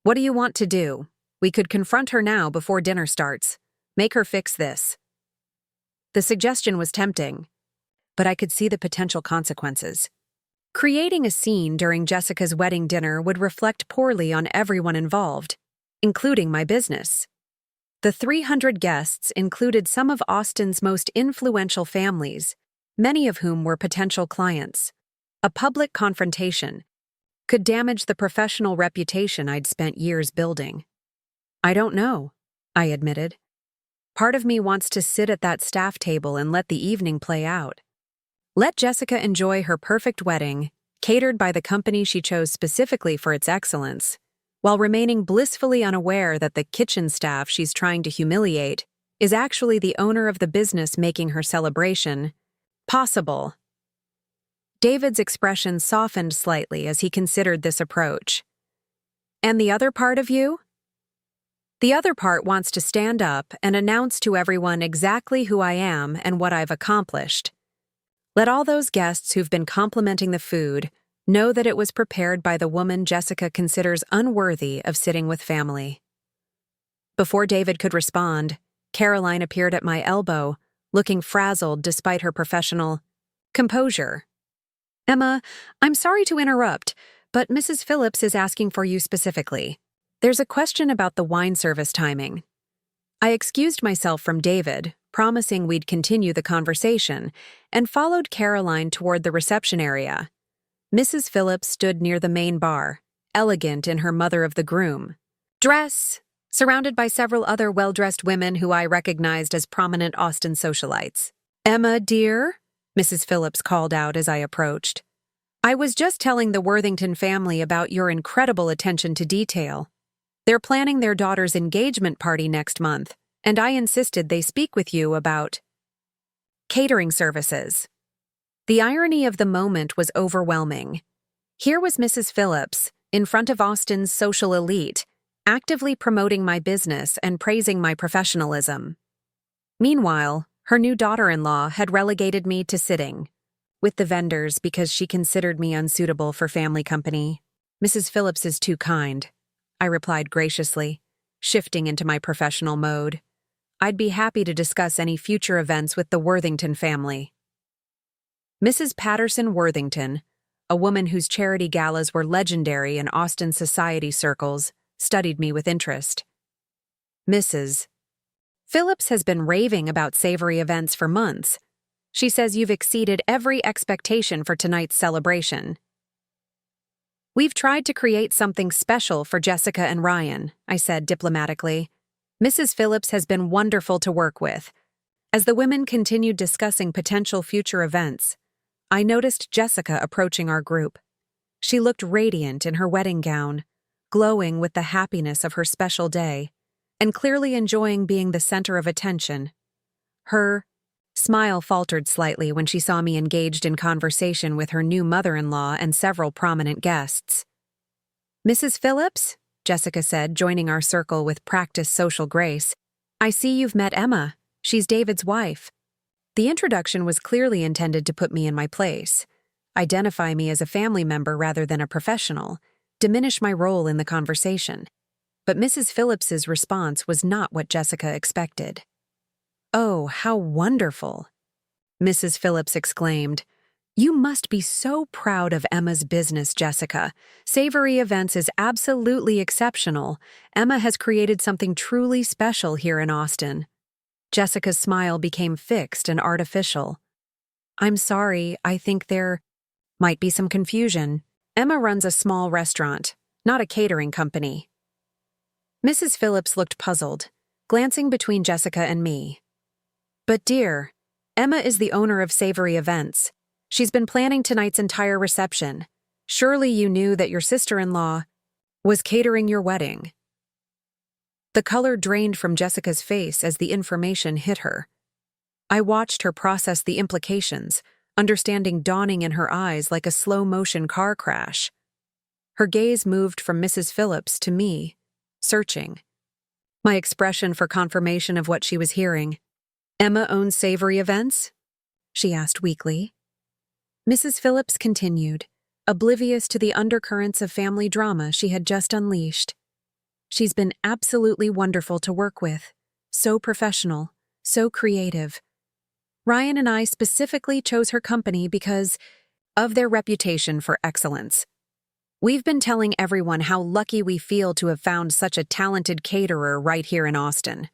"What do you want to do? We could confront her now before dinner starts. Make her fix this." The suggestion was tempting, but I could see the potential consequences. Creating a scene during Jessica's wedding dinner would reflect poorly on everyone involved, including my business. The 300 guests included some of Austin's most influential families, many of whom were potential clients. A public confrontation could damage the professional reputation I'd spent years building. "I don't know," I admitted. "Part of me wants to sit at that staff table and let the evening play out. Let Jessica enjoy her perfect wedding, catered by the company she chose specifically for its excellence, while remaining blissfully unaware that the kitchen staff she's trying to humiliate is actually the owner of the business making her celebration possible." David's expression softened slightly as he considered this approach. "And the other part of you?" "The other part wants to stand up and announce to everyone exactly who I am and what I've accomplished. Let all those guests who've been complimenting the food know that it was prepared by the woman Jessica considers unworthy of sitting with family." Before David could respond, Caroline appeared at my elbow, looking frazzled despite her professional composure. "Emma, I'm sorry to interrupt, but Mrs. Phillips is asking for you specifically. There's a question about the wine service timing." I excused myself from David, promising we'd continue the conversation, and followed Caroline toward the reception area. Mrs. Phillips stood near the main bar, elegant in her mother of the groom dress, surrounded by several other well-dressed women who I recognized as prominent Austin socialites. "Emma, dear," Mrs. Phillips called out as I approached. "I was just telling the Worthington family about your incredible attention to detail. They're planning their daughter's engagement party next month, and I insisted they speak with you about catering services." The irony of the moment was overwhelming. Here was Mrs. Phillips, in front of Austin's social elite, actively promoting my business and praising my professionalism. Meanwhile, her new daughter-in-law had relegated me to sitting with the vendors because she considered me unsuitable for family company. "Mrs. Phillips is too kind," I replied graciously, shifting into my professional mode. "I'd be happy to discuss any future events with the Worthington family." Mrs. Patterson Worthington, a woman whose charity galas were legendary in Austin society circles, studied me with interest. Mrs. Phillips has been raving about savory events for months. She says you've exceeded every expectation for tonight's celebration. We've tried to create something special for Jessica and Ryan, I said diplomatically. Mrs. Phillips has been wonderful to work with. As the women continued discussing potential future events, I noticed Jessica approaching our group. She looked radiant in her wedding gown, glowing with the happiness of her special day, and clearly enjoying being the center of attention. Her smile faltered slightly when she saw me engaged in conversation with her new mother-in-law and several prominent guests. Mrs. Phillips, Jessica said, joining our circle with practiced social grace, I see you've met Emma. She's David's wife. The introduction was clearly intended to put me in my place, identify me as a family member rather than a professional, diminish my role in the conversation. But Mrs. Phillips's response was not what Jessica expected. "Oh, how wonderful!" Mrs. Phillips exclaimed. "You must be so proud of Emma's business, Jessica. Savory Events is absolutely exceptional. Emma has created something truly special here in Austin." Jessica's smile became fixed and artificial. "I'm sorry, I think there might be some confusion. Emma runs a small restaurant, not a catering company." Mrs. Phillips looked puzzled, glancing between Jessica and me. "But dear, Emma is the owner of Savory Events. She's been planning tonight's entire reception. Surely you knew that your sister-in-law was catering your wedding." The color drained from Jessica's face as the information hit her. I watched her process the implications, understanding dawning in her eyes like a slow-motion car crash. Her gaze moved from Mrs. Phillips to me, searching. My expression for confirmation of what she was hearing. "Emma owns Savory Events?" she asked weakly. Mrs. Phillips continued, oblivious to the undercurrents of family drama she had just unleashed. "She's been absolutely wonderful to work with, so professional, so creative. Ryan and I specifically chose her company because of their reputation for excellence. We've been telling everyone how lucky we feel to have found such a talented caterer right here in Austin."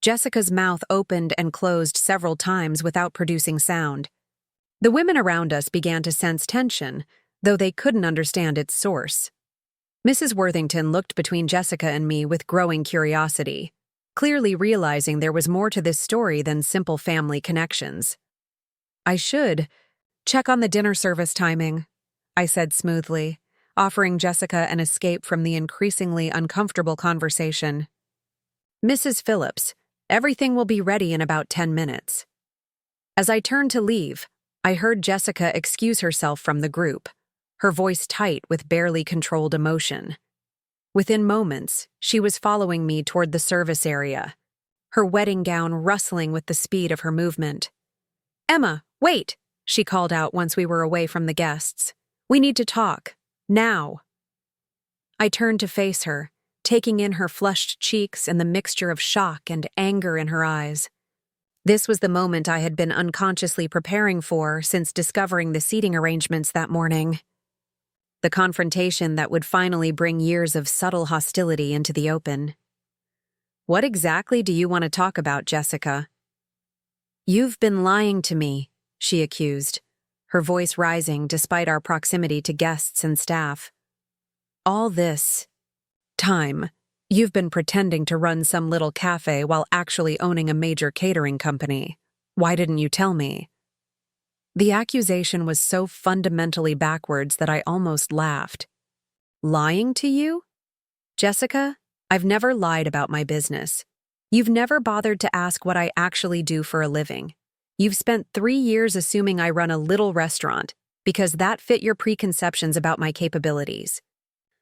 Jessica's mouth opened and closed several times without producing sound. The women around us began to sense tension, though they couldn't understand its source. Mrs. Worthington looked between Jessica and me with growing curiosity, clearly realizing there was more to this story than simple family connections. "I should check on the dinner service timing," I said smoothly, offering Jessica an escape from the increasingly uncomfortable conversation. "Mrs. Phillips, everything will be ready in about 10 minutes. As I turned to leave, I heard Jessica excuse herself from the group, her voice tight with barely controlled emotion. Within moments, she was following me toward the service area, her wedding gown rustling with the speed of her movement. "Emma, wait!" she called out once we were away from the guests. "We need to talk. Now." I turned to face her, taking in her flushed cheeks and the mixture of shock and anger in her eyes. This was the moment I had been unconsciously preparing for since discovering the seating arrangements that morning. The confrontation that would finally bring years of subtle hostility into the open. "What exactly do you want to talk about, Jessica?" "You've been lying to me," she accused, her voice rising despite our proximity to guests and staff. "All this time, you've been pretending to run some little café while actually owning a major catering company. Why didn't you tell me?" The accusation was so fundamentally backwards that I almost laughed. "Lying to you? Jessica, I've never lied about my business. You've never bothered to ask what I actually do for a living. You've spent 3 years assuming I run a little restaurant because that fit your preconceptions about my capabilities.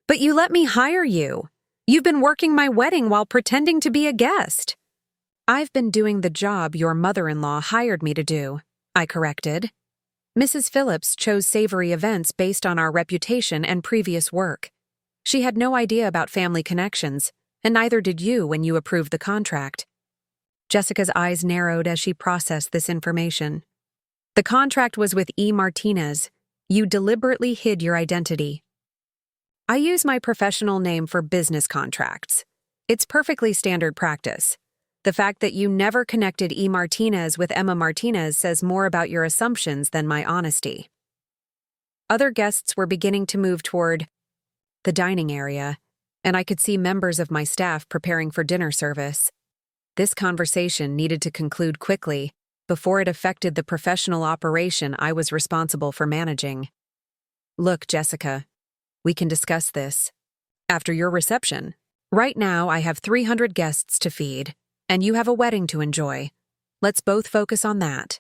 But you let me hire you. You've been working my wedding while pretending to be a guest." "I've been doing the job your mother-in-law hired me to do," I corrected. Mrs. Phillips chose Savory Events based on our reputation and previous work. She had no idea about family connections, and neither did you when you approved the contract. Jessica's eyes narrowed as she processed this information. "The contract was with E. Martinez. You deliberately hid your identity." "I use my professional name for business contracts. It's perfectly standard practice. The fact that you never connected E. Martinez with Emma Martinez says more about your assumptions than my honesty. Other guests were beginning to move toward the dining area, and I could see members of my staff preparing for dinner service. This conversation needed to conclude quickly before it affected the professional operation I was responsible for managing. Look, Jessica, we can discuss this after your reception. Right now, I have 300 guests to feed, and you have a wedding to enjoy. Let's both focus on that.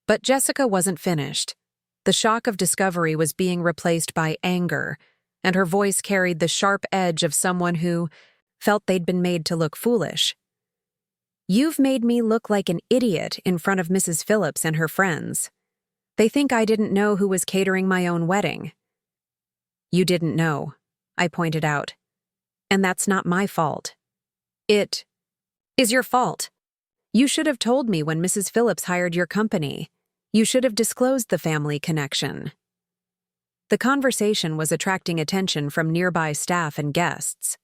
But Jessica wasn't finished. The shock of discovery was being replaced by anger, and her voice carried the sharp edge of someone who felt they'd been made to look foolish. You've made me look like an idiot in front of Mrs. Phillips and her friends. They think I didn't know who was catering my own wedding. You didn't know, I pointed out. And that's not my fault. It is your fault. You should have told me when Mrs. Phillips hired your company. You should have disclosed the family connection. The conversation was attracting attention from nearby staff and guests.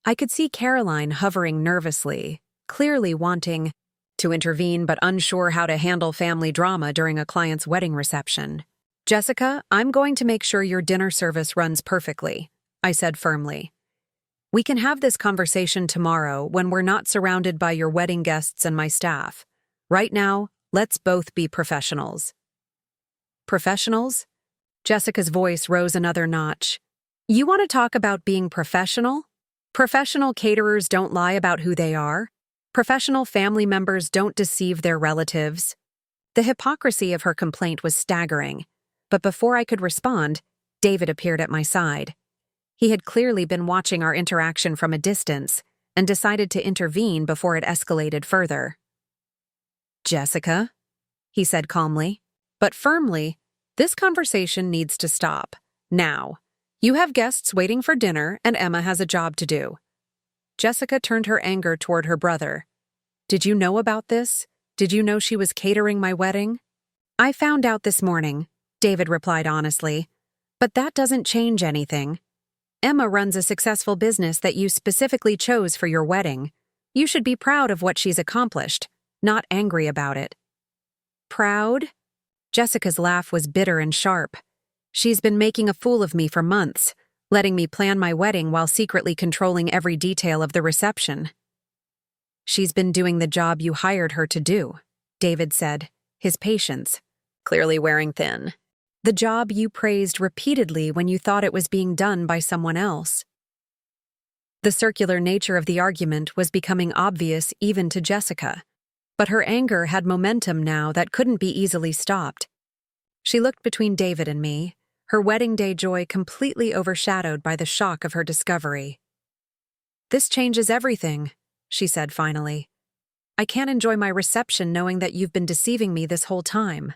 I could see Caroline hovering nervously, clearly wanting to intervene but unsure how to handle family drama during a client's wedding reception. Jessica, I'm going to make sure your dinner service runs perfectly, I said firmly. We can have this conversation tomorrow when we're not surrounded by your wedding guests and my staff. Right now, let's both be professionals. Professionals? Jessica's voice rose another notch. You want to talk about being professional? Professional caterers don't lie about who they are. Professional family members don't deceive their relatives. The hypocrisy of her complaint was staggering, but before I could respond, David appeared at my side. He had clearly been watching our interaction from a distance and decided to intervene before it escalated further. Jessica, he said calmly, but firmly, this conversation needs to stop. Now. You have guests waiting for dinner, and Emma has a job to do. Jessica turned her anger toward her brother. Did you know about this? Did you know she was catering my wedding? I found out this morning, David replied honestly. But that doesn't change anything. Emma runs a successful business that you specifically chose for your wedding. You should be proud of what she's accomplished, not angry about it. Proud? Jessica's laugh was bitter and sharp. She's been making a fool of me for months, letting me plan my wedding while secretly controlling every detail of the reception. She's been doing the job you hired her to do, David said, his patience clearly wearing thin. The job you praised repeatedly when you thought it was being done by someone else. The circular nature of the argument was becoming obvious even to Jessica, but her anger had momentum now that couldn't be easily stopped. She looked between David and me, her wedding day joy completely overshadowed by the shock of her discovery. This changes everything, she said finally. I can't enjoy my reception knowing that you've been deceiving me this whole time.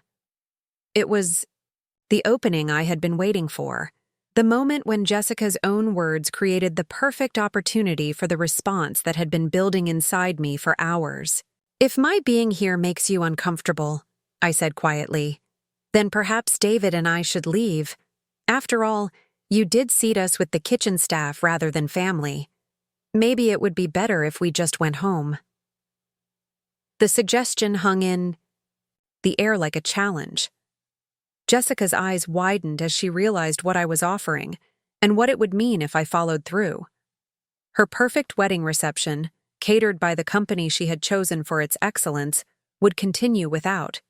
It was the opening I had been waiting for, the moment when Jessica's own words created the perfect opportunity for the response that had been building inside me for hours. If my being here makes you uncomfortable, I said quietly, then perhaps David and I should leave. After all, you did seat us with the kitchen staff rather than family. Maybe it would be better if we just went home. The suggestion hung in the air like a challenge. Jessica's eyes widened as she realized what I was offering and what it would mean if I followed through. Her perfect wedding reception, catered by the company she had chosen for its excellence, would continue without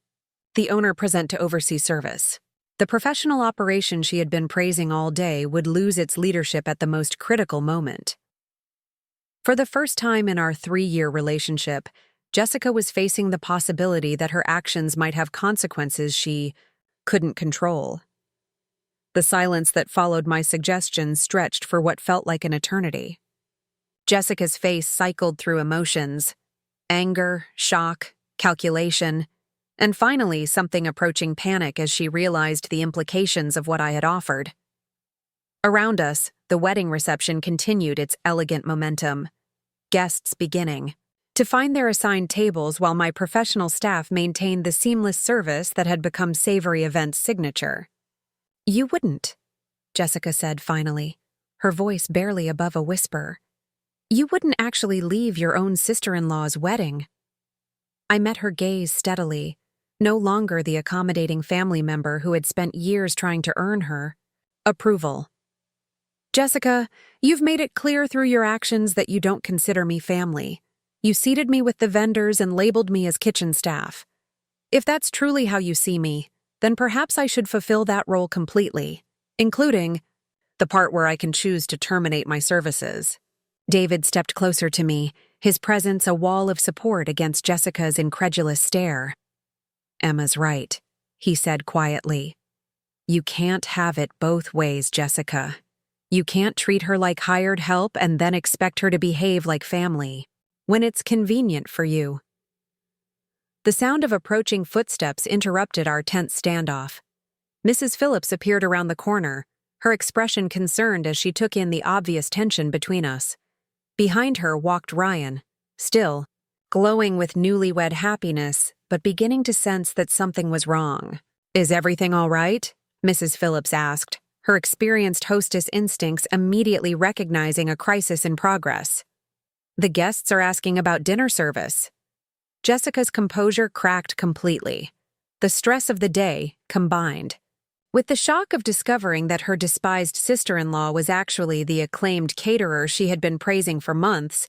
the owner present to oversee service. The professional operation she had been praising all day would lose its leadership at the most critical moment. For the first time in our 3-year relationship, Jessica was facing the possibility that her actions might have consequences she couldn't control. The silence that followed my suggestion stretched for what felt like an eternity. Jessica's face cycled through emotions: anger, shock, calculation, and finally something approaching panic as she realized the implications of what I had offered. Around us, the wedding reception continued its elegant momentum, guests beginning to find their assigned tables while my professional staff maintained the seamless service that had become Savory Event's signature. You wouldn't, Jessica said finally, her voice barely above a whisper. You wouldn't actually leave your own sister-in-law's wedding. I met her gaze steadily, no longer the accommodating family member who had spent years trying to earn her approval. Jessica, you've made it clear through your actions that you don't consider me family. You seated me with the vendors and labeled me as kitchen staff. If that's truly how you see me, then perhaps I should fulfill that role completely, including the part where I can choose to terminate my services. David stepped closer to me, his presence a wall of support against Jessica's incredulous stare. Emma's right, he said quietly. You can't have it both ways, Jessica. You can't treat her like hired help and then expect her to behave like family, when it's convenient for you. The sound of approaching footsteps interrupted our tense standoff. Mrs. Phillips appeared around the corner, her expression concerned as she took in the obvious tension between us. Behind her walked Ryan, still, glowing with newlywed happiness, but beginning to sense that something was wrong. Is everything all right? Mrs. Phillips asked, her experienced hostess instincts immediately recognizing a crisis in progress. The guests are asking about dinner service. Jessica's composure cracked completely. The stress of the day combined with the shock of discovering that her despised sister-in-law was actually the acclaimed caterer she had been praising for months,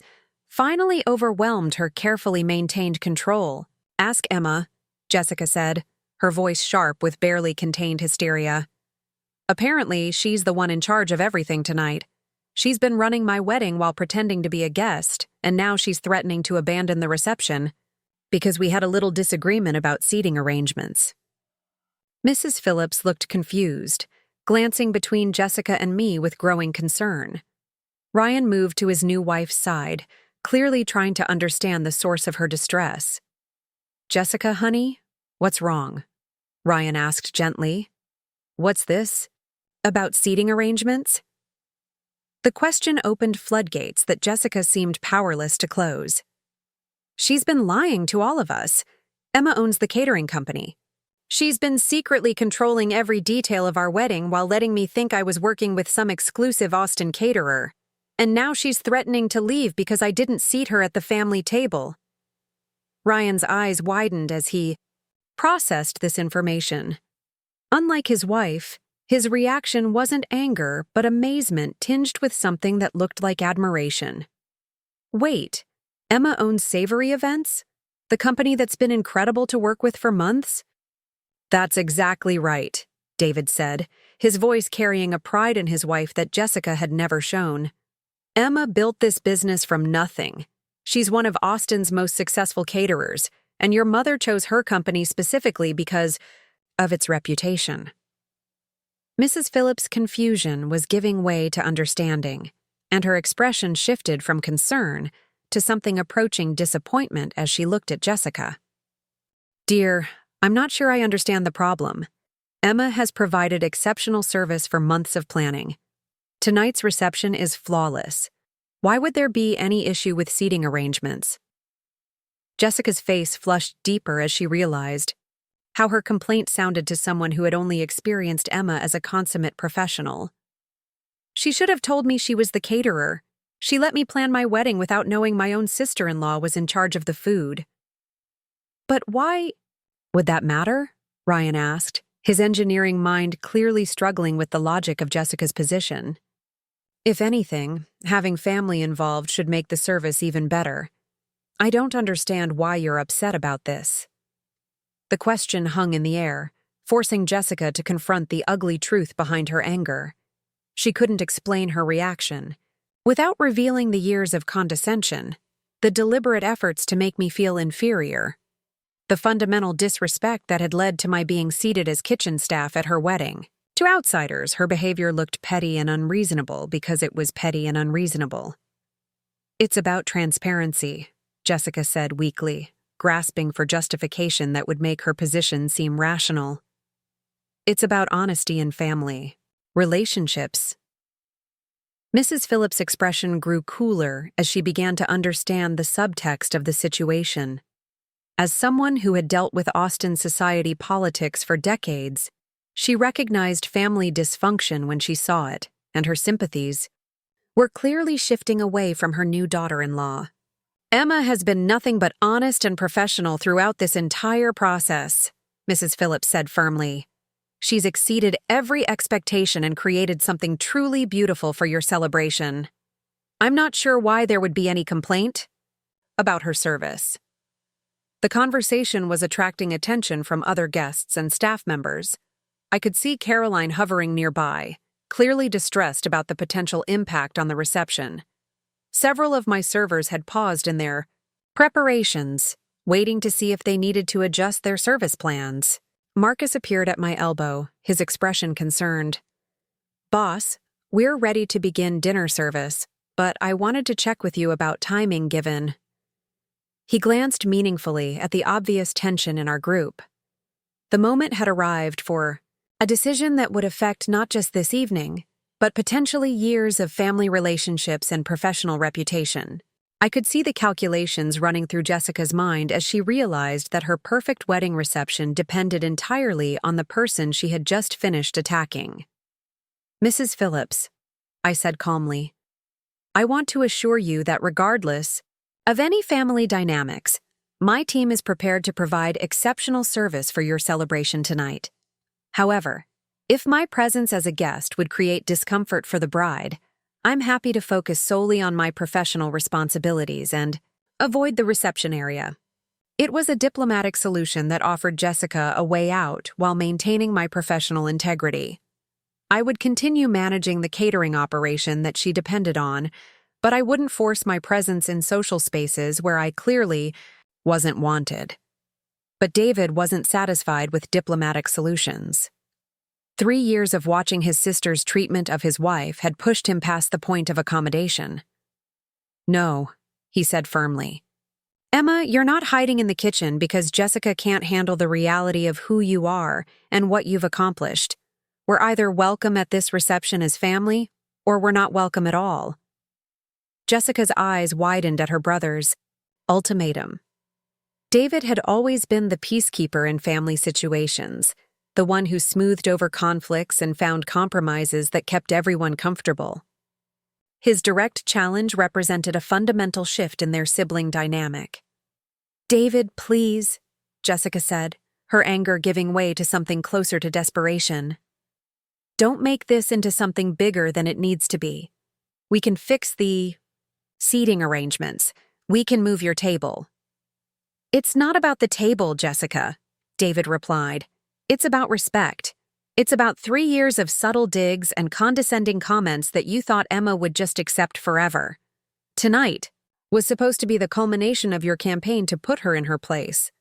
finally overwhelmed her carefully maintained control. Ask Emma, Jessica said, her voice sharp with barely contained hysteria. Apparently, she's the one in charge of everything tonight. She's been running my wedding while pretending to be a guest, and now she's threatening to abandon the reception because we had a little disagreement about seating arrangements. Mrs. Phillips looked confused, glancing between Jessica and me with growing concern. Ryan moved to his new wife's side, clearly trying to understand the source of her distress. Jessica, honey, what's wrong? Ryan asked gently. What's this? About seating arrangements? The question opened floodgates that Jessica seemed powerless to close. She's been lying to all of us. Emma owns the catering company. She's been secretly controlling every detail of our wedding while letting me think I was working with some exclusive Austin caterer. And now she's threatening to leave because I didn't seat her at the family table. Ryan's eyes widened as he processed this information. Unlike his wife, his reaction wasn't anger but amazement tinged with something that looked like admiration. Wait, Emma owns Savory Events? The company that's been incredible to work with for months? That's exactly right, David said, his voice carrying a pride in his wife that Jessica had never shown. Emma built this business from nothing. She's one of Austin's most successful caterers, and your mother chose her company specifically because of its reputation. Mrs. Phillips' confusion was giving way to understanding, and her expression shifted from concern to something approaching disappointment as she looked at Jessica. Dear, I'm not sure I understand the problem. Emma has provided exceptional service for months of planning. Tonight's reception is flawless. Why would there be any issue with seating arrangements? Jessica's face flushed deeper as she realized how her complaint sounded to someone who had only experienced Emma as a consummate professional. She should have told me she was the caterer. She let me plan my wedding without knowing my own sister-in-law was in charge of the food. But why would that matter? Ryan asked, his engineering mind clearly struggling with the logic of Jessica's position. If anything, having family involved should make the service even better. I don't understand why you're upset about this. The question hung in the air, forcing Jessica to confront the ugly truth behind her anger. She couldn't explain her reaction. Without revealing the years of condescension, the deliberate efforts to make me feel inferior, the fundamental disrespect that had led to my being seated as kitchen staff at her wedding. To outsiders, her behavior looked petty and unreasonable because it was petty and unreasonable. It's about transparency, Jessica said weakly, grasping for justification that would make her position seem rational. It's about honesty in family, relationships. Mrs. Phillips' expression grew cooler as she began to understand the subtext of the situation. As someone who had dealt with Austin society politics for decades, she recognized family dysfunction when she saw it, and her sympathies We're clearly shifting away from her new daughter-in-law. Emma has been nothing but honest and professional throughout this entire process, Mrs. Phillips said firmly. She's exceeded every expectation and created something truly beautiful for your celebration. I'm not sure why there would be any complaint about her service. The conversation was attracting attention from other guests and staff members. I could see Caroline hovering nearby, clearly distressed about the potential impact on the reception. Several of my servers had paused in their preparations, waiting to see if they needed to adjust their service plans. Marcus appeared at my elbow, his expression concerned. "Boss, we're ready to begin dinner service, but I wanted to check with you about timing given." He glanced meaningfully at the obvious tension in our group. The moment had arrived for a decision that would affect not just this evening, but potentially years of family relationships and professional reputation. I could see the calculations running through Jessica's mind as she realized that her perfect wedding reception depended entirely on the person she had just finished attacking. "Mrs. Phillips," I said calmly, "I want to assure you that regardless of any family dynamics, my team is prepared to provide exceptional service for your celebration tonight. However, if my presence as a guest would create discomfort for the bride, I'm happy to focus solely on my professional responsibilities and avoid the reception area." It was a diplomatic solution that offered Jessica a way out while maintaining my professional integrity. I would continue managing the catering operation that she depended on, but I wouldn't force my presence in social spaces where I clearly wasn't wanted. But David wasn't satisfied with diplomatic solutions. 3 years of watching his sister's treatment of his wife had pushed him past the point of accommodation. "No," he said firmly. "Emma, you're not hiding in the kitchen because Jessica can't handle the reality of who you are and what you've accomplished. We're either welcome at this reception as family, or we're not welcome at all." Jessica's eyes widened at her brother's ultimatum. David had always been the peacekeeper in family situations, the one who smoothed over conflicts and found compromises that kept everyone comfortable. His direct challenge represented a fundamental shift in their sibling dynamic. "David, please," Jessica said, her anger giving way to something closer to desperation. "Don't make this into something bigger than it needs to be. We can fix the seating arrangements. We can move your table." "It's not about the table, Jessica," David replied. "It's about respect. It's about 3 years of subtle digs and condescending comments that you thought Emma would just accept forever. Tonight was supposed to be the culmination of your campaign to put her in her place,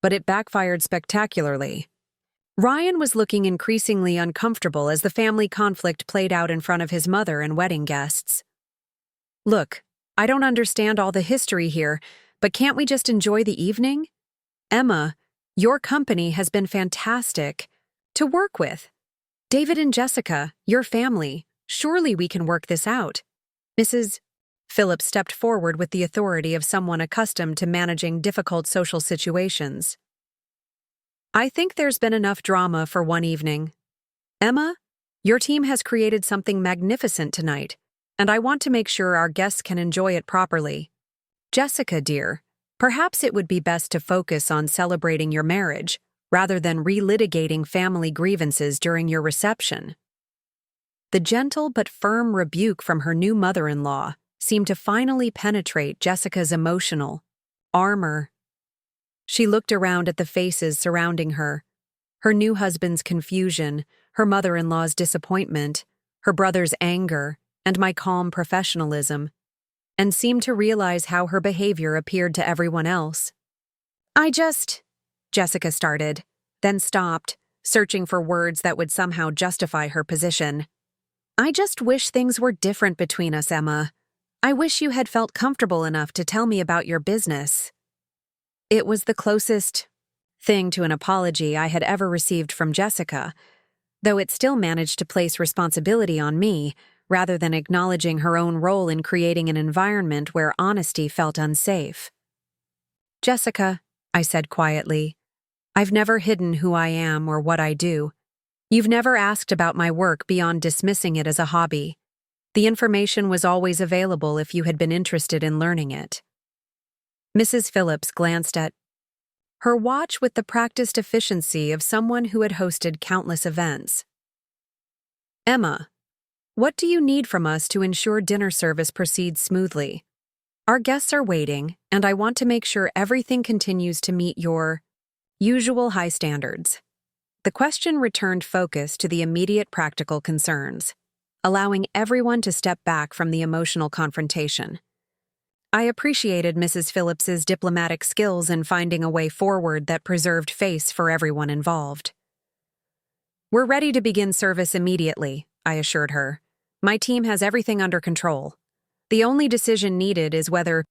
but it backfired spectacularly." Ryan was looking increasingly uncomfortable as the family conflict played out in front of his mother and wedding guests. "Look, I don't understand all the history here, but can't we just enjoy the evening? Emma, your company has been fantastic to work with. David and Jessica, your family, surely we can work this out." Mrs. Phillips stepped forward with the authority of someone accustomed to managing difficult social situations. "I think there's been enough drama for one evening. Emma, your team has created something magnificent tonight, and I want to make sure our guests can enjoy it properly. Jessica, dear, perhaps it would be best to focus on celebrating your marriage rather than relitigating family grievances during your reception." The gentle but firm rebuke from her new mother-in-law seemed to finally penetrate Jessica's emotional armor. She looked around at the faces surrounding her, her new husband's confusion, her mother-in-law's disappointment, her brother's anger, and my calm professionalism, and seemed to realize how her behavior appeared to everyone else. Jessica started, then stopped, searching for words that would somehow justify her position. "I just wish things were different between us, Emma. I wish you had felt comfortable enough to tell me about your business." It was the closest thing to an apology I had ever received from Jessica, though it still managed to place responsibility on me, rather than acknowledging her own role in creating an environment where honesty felt unsafe. "Jessica," I said quietly, "I've never hidden who I am or what I do. You've never asked about my work beyond dismissing it as a hobby. The information was always available if you had been interested in learning it. Mrs. Phillips glanced at her watch with the practiced efficiency of someone who had hosted countless events. Emma, what do you need from us to ensure dinner service proceeds smoothly? Our guests are waiting, and I want to make sure everything continues to meet your usual high standards. The question returned focus to the immediate practical concerns, allowing everyone to step back from the emotional confrontation. I appreciated Mrs. Phillips's diplomatic skills in finding a way forward that preserved face for everyone involved. We're ready to begin service immediately, I assured her. My team has everything under control. The only decision needed is whether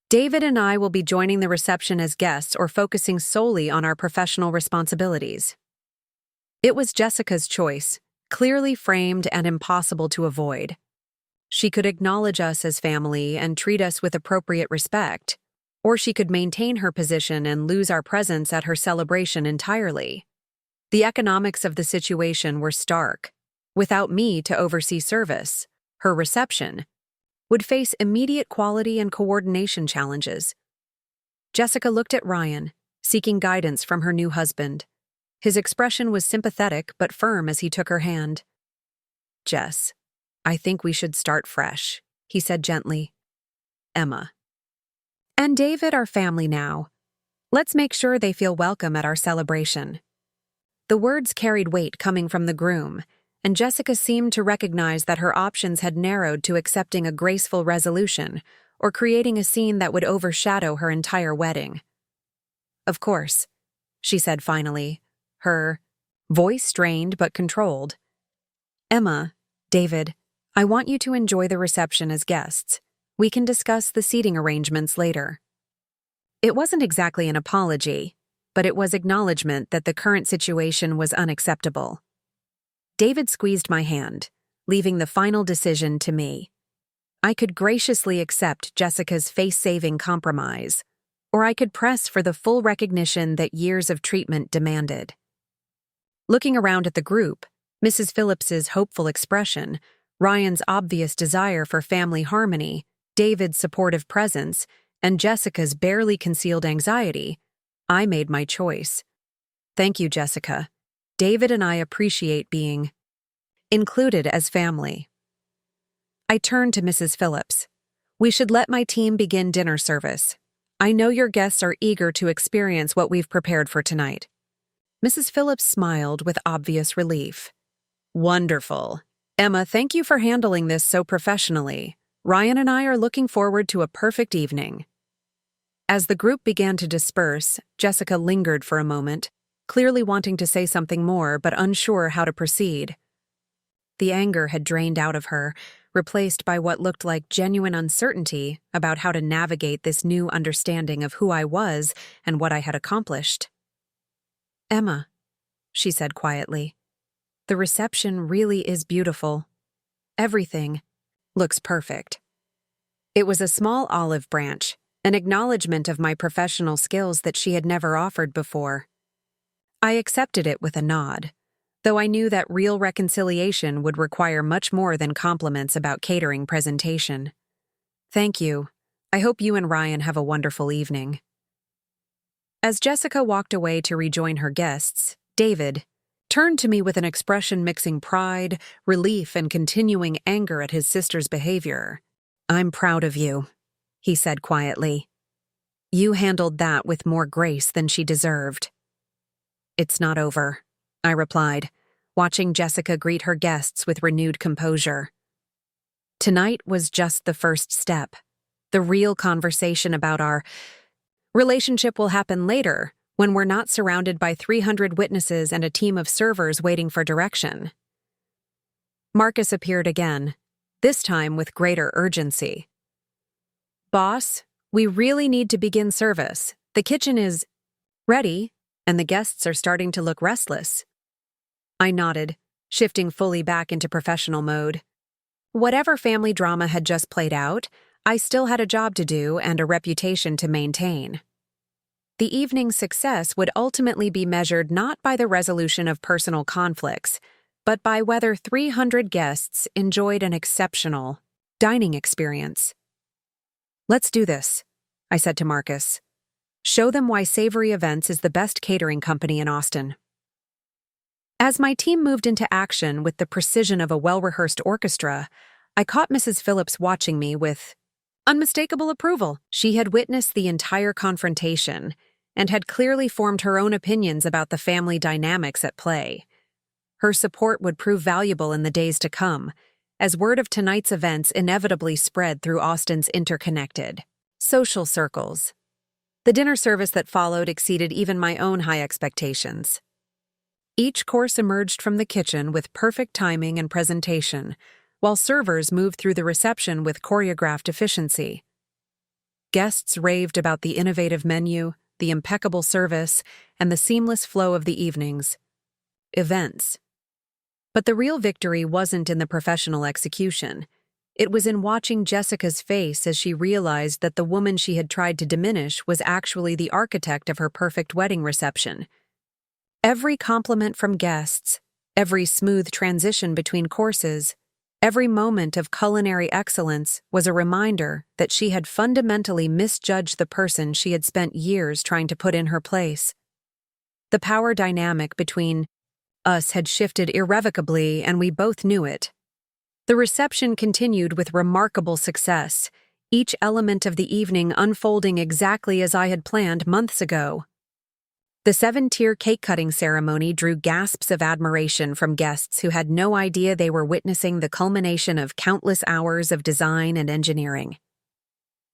David and I will be joining the reception as guests or focusing solely on our professional responsibilities. It was Jessica's choice, clearly framed and impossible to avoid. She could acknowledge us as family and treat us with appropriate respect, or she could maintain her position and lose our presence at her celebration entirely. The economics of the situation were stark. Without me to oversee service, her reception would face immediate quality and coordination challenges. Jessica looked at Ryan, seeking guidance from her new husband. His expression was sympathetic but firm as he took her hand. Jess, I think we should start fresh, he said gently. Emma. And David are family now. Let's make sure they feel welcome at our celebration. The words carried weight coming from the groom, and Jessica seemed to recognize that her options had narrowed to accepting a graceful resolution or creating a scene that would overshadow her entire wedding. Of course, she said finally, her voice strained but controlled. Emma, David, I want you to enjoy the reception as guests. We can discuss the seating arrangements later. It wasn't exactly an apology, but it was acknowledgement that the current situation was unacceptable. David squeezed my hand, leaving the final decision to me. I could graciously accept Jessica's face-saving compromise, or I could press for the full recognition that years of treatment demanded. Looking around at the group, Mrs. Phillips's hopeful expression, Ryan's obvious desire for family harmony, David's supportive presence, and Jessica's barely concealed anxiety, I made my choice. Thank you, Jessica. David and I appreciate being included as family. I turned to Mrs. Phillips. We should let my team begin dinner service. I know your guests are eager to experience what we've prepared for tonight. Mrs. Phillips smiled with obvious relief. Wonderful. Emma, thank you for handling this so professionally. Ryan and I are looking forward to a perfect evening. As the group began to disperse, Jessica lingered for a moment, clearly wanting to say something more but unsure how to proceed. The anger had drained out of her, replaced by what looked like genuine uncertainty about how to navigate this new understanding of who I was and what I had accomplished. Emma, she said quietly, the reception really is beautiful. Everything looks perfect. It was a small olive branch, an acknowledgement of my professional skills that she had never offered before. I accepted it with a nod, though I knew that real reconciliation would require much more than compliments about catering presentation. Thank you. I hope you and Ryan have a wonderful evening. As Jessica walked away to rejoin her guests, David turned to me with an expression mixing pride, relief, and continuing anger at his sister's behavior. I'm proud of you, he said quietly. You handled that with more grace than she deserved. It's not over, I replied, watching Jessica greet her guests with renewed composure. Tonight was just the first step. The real conversation about our relationship will happen later, when we're not surrounded by 300 witnesses and a team of servers waiting for direction. Marcus appeared again, this time with greater urgency. Boss, we really need to begin service. The kitchen is ready, and the guests are starting to look restless. I nodded, shifting fully back into professional mode. Whatever family drama had just played out, I still had a job to do and a reputation to maintain. The evening's success would ultimately be measured not by the resolution of personal conflicts, but by whether 300 guests enjoyed an exceptional dining experience. "Let's do this," I said to Marcus. "Show them why Savory Events is the best catering company in Austin." As my team moved into action with the precision of a well-rehearsed orchestra, I caught Mrs. Phillips watching me with unmistakable approval. She had witnessed the entire confrontation and had clearly formed her own opinions about the family dynamics at play. Her support would prove valuable in the days to come, as word of tonight's events inevitably spread through Austin's interconnected social circles. The dinner service that followed exceeded even my own high expectations. Each course emerged from the kitchen with perfect timing and presentation, while servers moved through the reception with choreographed efficiency. Guests raved about the innovative menu, the impeccable service, and the seamless flow of the evening's events. But the real victory wasn't in the professional execution. It was in watching Jessica's face as she realized that the woman she had tried to diminish was actually the architect of her perfect wedding reception. Every compliment from guests, every smooth transition between courses, every moment of culinary excellence was a reminder that she had fundamentally misjudged the person she had spent years trying to put in her place. The power dynamic between us had shifted irrevocably, and we both knew it. The reception continued with remarkable success, each element of the evening unfolding exactly as I had planned months ago. The 7-tier cake-cutting ceremony drew gasps of admiration from guests who had no idea they were witnessing the culmination of countless hours of design and engineering.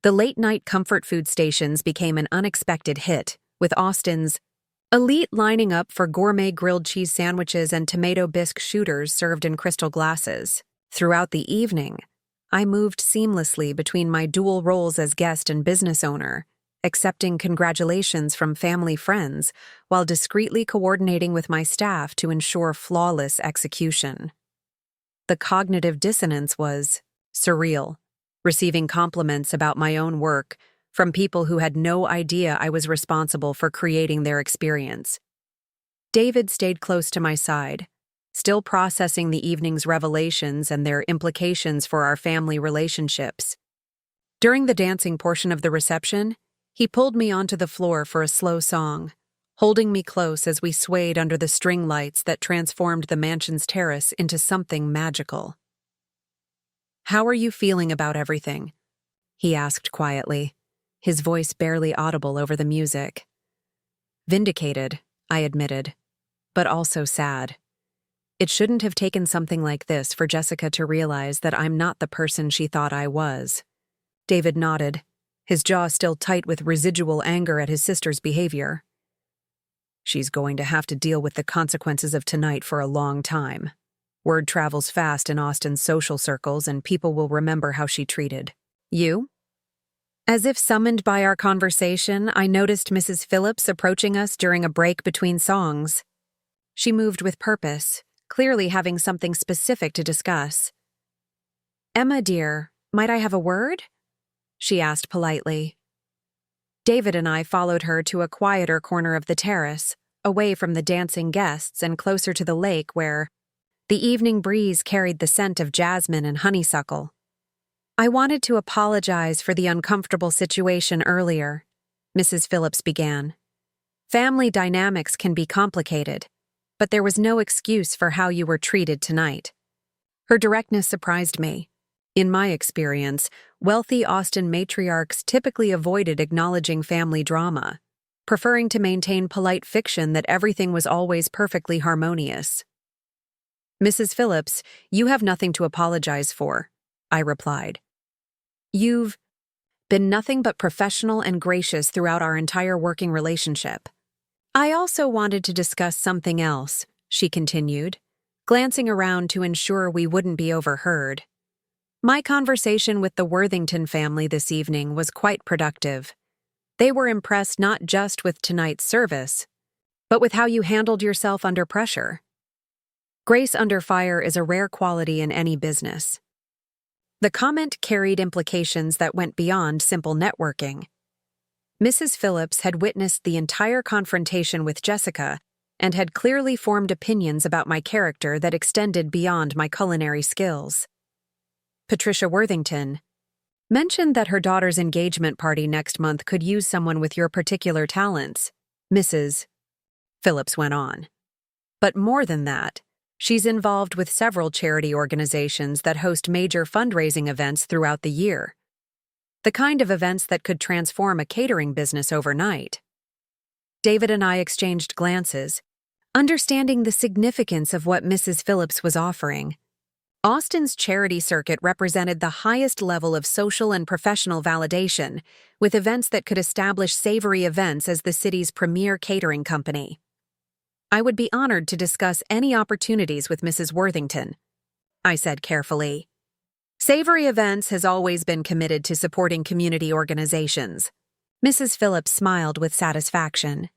The late-night comfort food stations became an unexpected hit, with Austin's elite lining up for gourmet grilled cheese sandwiches and tomato bisque shooters served in crystal glasses. Throughout the evening, I moved seamlessly between my dual roles as guest and business owner, accepting congratulations from family friends while discreetly coordinating with my staff to ensure flawless execution. The cognitive dissonance was surreal, receiving compliments about my own work from people who had no idea I was responsible for creating their experience. David stayed close to my side, still processing the evening's revelations and their implications for our family relationships. During the dancing portion of the reception, he pulled me onto the floor for a slow song, holding me close as we swayed under the string lights that transformed the mansion's terrace into something magical. "How are you feeling about everything?" he asked quietly, his voice barely audible over the music. "Vindicated," I admitted, "but also sad. It shouldn't have taken something like this for Jessica to realize that I'm not the person she thought I was." David nodded, his jaw still tight with residual anger at his sister's behavior. "She's going to have to deal with the consequences of tonight for a long time. Word travels fast in Austin's social circles, and people will remember how she treated you." As if summoned by our conversation, I noticed Mrs. Phillips approaching us during a break between songs. She moved with purpose, clearly having something specific to discuss. "Emma, dear, might I have a word?" she asked politely. David and I followed her to a quieter corner of the terrace, away from the dancing guests and closer to the lake where the evening breeze carried the scent of jasmine and honeysuckle. "I wanted to apologize for the uncomfortable situation earlier," Mrs. Phillips began. "Family dynamics can be complicated, but there was no excuse for how you were treated tonight." Her directness surprised me. In my experience, wealthy Austin matriarchs typically avoided acknowledging family drama, preferring to maintain polite fiction that everything was always perfectly harmonious. "Mrs. Phillips, you have nothing to apologize for," I replied. "You've been nothing but professional and gracious throughout our entire working relationship." "I also wanted to discuss something else," she continued, glancing around to ensure we wouldn't be overheard. "My conversation with the Worthington family this evening was quite productive. They were impressed not just with tonight's service, but with how you handled yourself under pressure. Grace under fire is a rare quality in any business." The comment carried implications that went beyond simple networking. Mrs. Phillips had witnessed the entire confrontation with Jessica and had clearly formed opinions about my character that extended beyond my culinary skills. Patricia Worthington mentioned that her daughter's engagement party next month could use someone with your particular talents, Mrs. Phillips went on. But more than that, she's involved with several charity organizations that host major fundraising events throughout the year. The kind of events that could transform a catering business overnight. David and I exchanged glances, understanding the significance of what Mrs. Phillips was offering. Austin's charity circuit represented the highest level of social and professional validation, with events that could establish Savory Events as the city's premier catering company. I would be honored to discuss any opportunities with Mrs. Worthington, I said carefully. Savory Events has always been committed to supporting community organizations. Mrs. Phillips smiled with satisfaction.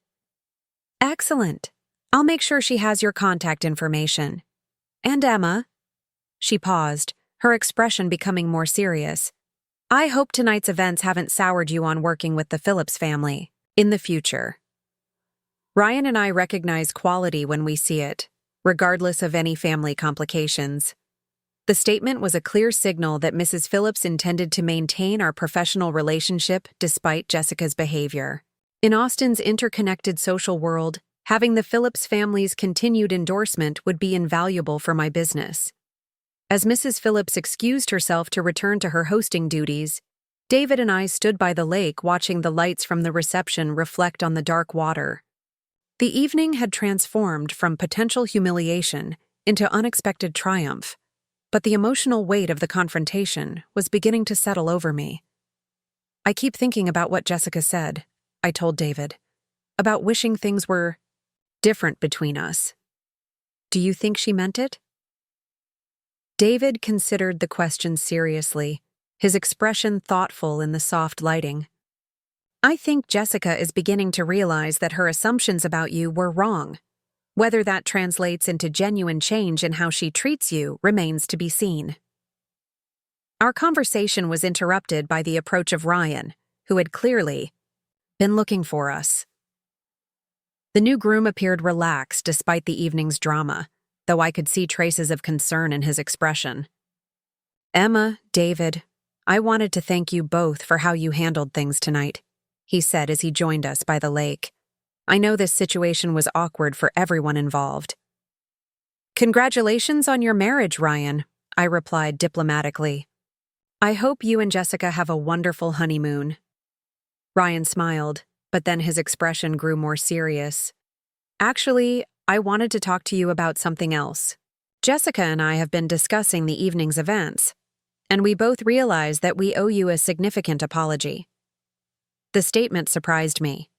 Excellent. I'll make sure she has your contact information. And Emma? She paused, her expression becoming more serious. I hope tonight's events haven't soured you on working with the Phillips family in the future. Ryan and I recognize quality when we see it, regardless of any family complications. The statement was a clear signal that Mrs. Phillips intended to maintain our professional relationship despite Jessica's behavior. In Austin's interconnected social world, having the Phillips family's continued endorsement would be invaluable for my business. As Mrs. Phillips excused herself to return to her hosting duties, David and I stood by the lake watching the lights from the reception reflect on the dark water. The evening had transformed from potential humiliation into unexpected triumph, but the emotional weight of the confrontation was beginning to settle over me. I keep thinking about what Jessica said, I told David, about wishing things were different between us. Do you think she meant it? David considered the question seriously, his expression thoughtful in the soft lighting. I think Jessica is beginning to realize that her assumptions about you were wrong. Whether that translates into genuine change in how she treats you remains to be seen. Our conversation was interrupted by the approach of Ryan, who had clearly been looking for us. The new groom appeared relaxed despite the evening's drama, though I could see traces of concern in his expression. Emma, David, I wanted to thank you both for how you handled things tonight, he said as he joined us by the lake. I know this situation was awkward for everyone involved. Congratulations on your marriage, Ryan, I replied diplomatically. I hope you and Jessica have a wonderful honeymoon. Ryan smiled, but then his expression grew more serious. Actually, I wanted to talk to you about something else. Jessica and I have been discussing the evening's events, and we both realize that we owe you a significant apology. The statement surprised me.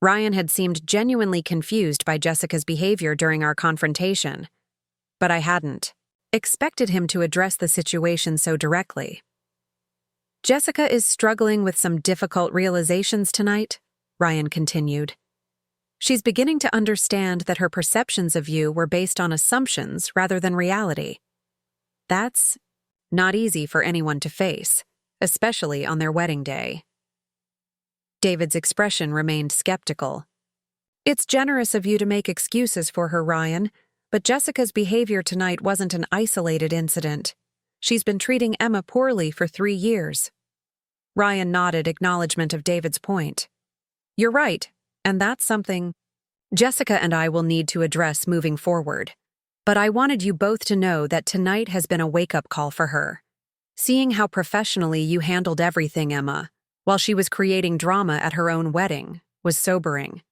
Ryan had seemed genuinely confused by Jessica's behavior during our confrontation, but I hadn't expected him to address the situation so directly. Jessica is struggling with some difficult realizations tonight, Ryan continued. She's beginning to understand that her perceptions of you were based on assumptions rather than reality. That's not easy for anyone to face, especially on their wedding day. David's expression remained skeptical. It's generous of you to make excuses for her, Ryan, but Jessica's behavior tonight wasn't an isolated incident. She's been treating Emma poorly for 3 years. Ryan nodded acknowledgement of David's point. You're right, and that's something Jessica and I will need to address moving forward. But I wanted you both to know that tonight has been a wake-up call for her. Seeing how professionally you handled everything, Emma, while she was creating drama at her own wedding, was sobering.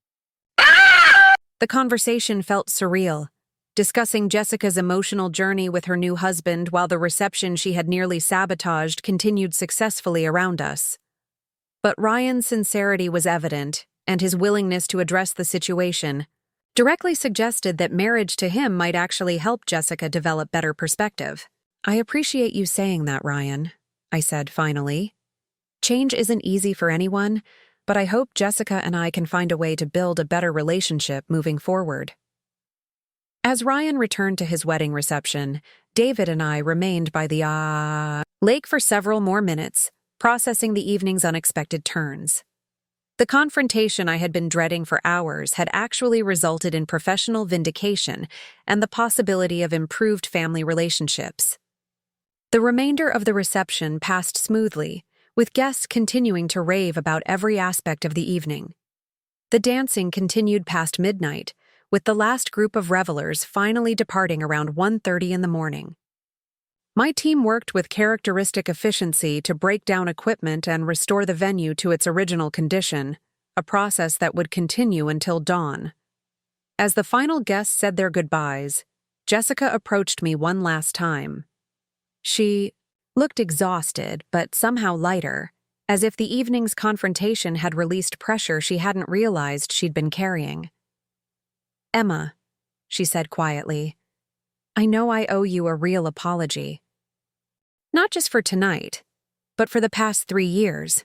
The conversation felt surreal, discussing Jessica's emotional journey with her new husband while the reception she had nearly sabotaged continued successfully around us. But Ryan's sincerity was evident, and his willingness to address the situation directly suggested that marriage to him might actually help Jessica develop better perspective. I appreciate you saying that, Ryan, I said finally. Change isn't easy for anyone, but I hope Jessica and I can find a way to build a better relationship moving forward. As Ryan returned to his wedding reception, David and I remained by the lake for several more minutes, processing the evening's unexpected turns. The confrontation I had been dreading for hours had actually resulted in professional vindication and the possibility of improved family relationships. The remainder of the reception passed smoothly, with guests continuing to rave about every aspect of the evening. The dancing continued past midnight, with the last group of revelers finally departing around 1:30 in the morning. My team worked with characteristic efficiency to break down equipment and restore the venue to its original condition, a process that would continue until dawn. As the final guests said their goodbyes, Jessica approached me one last time. She looked exhausted, but somehow lighter, as if the evening's confrontation had released pressure she hadn't realized she'd been carrying. "Emma," she said quietly, "I know I owe you a real apology. Not just for tonight, but for the past 3 years.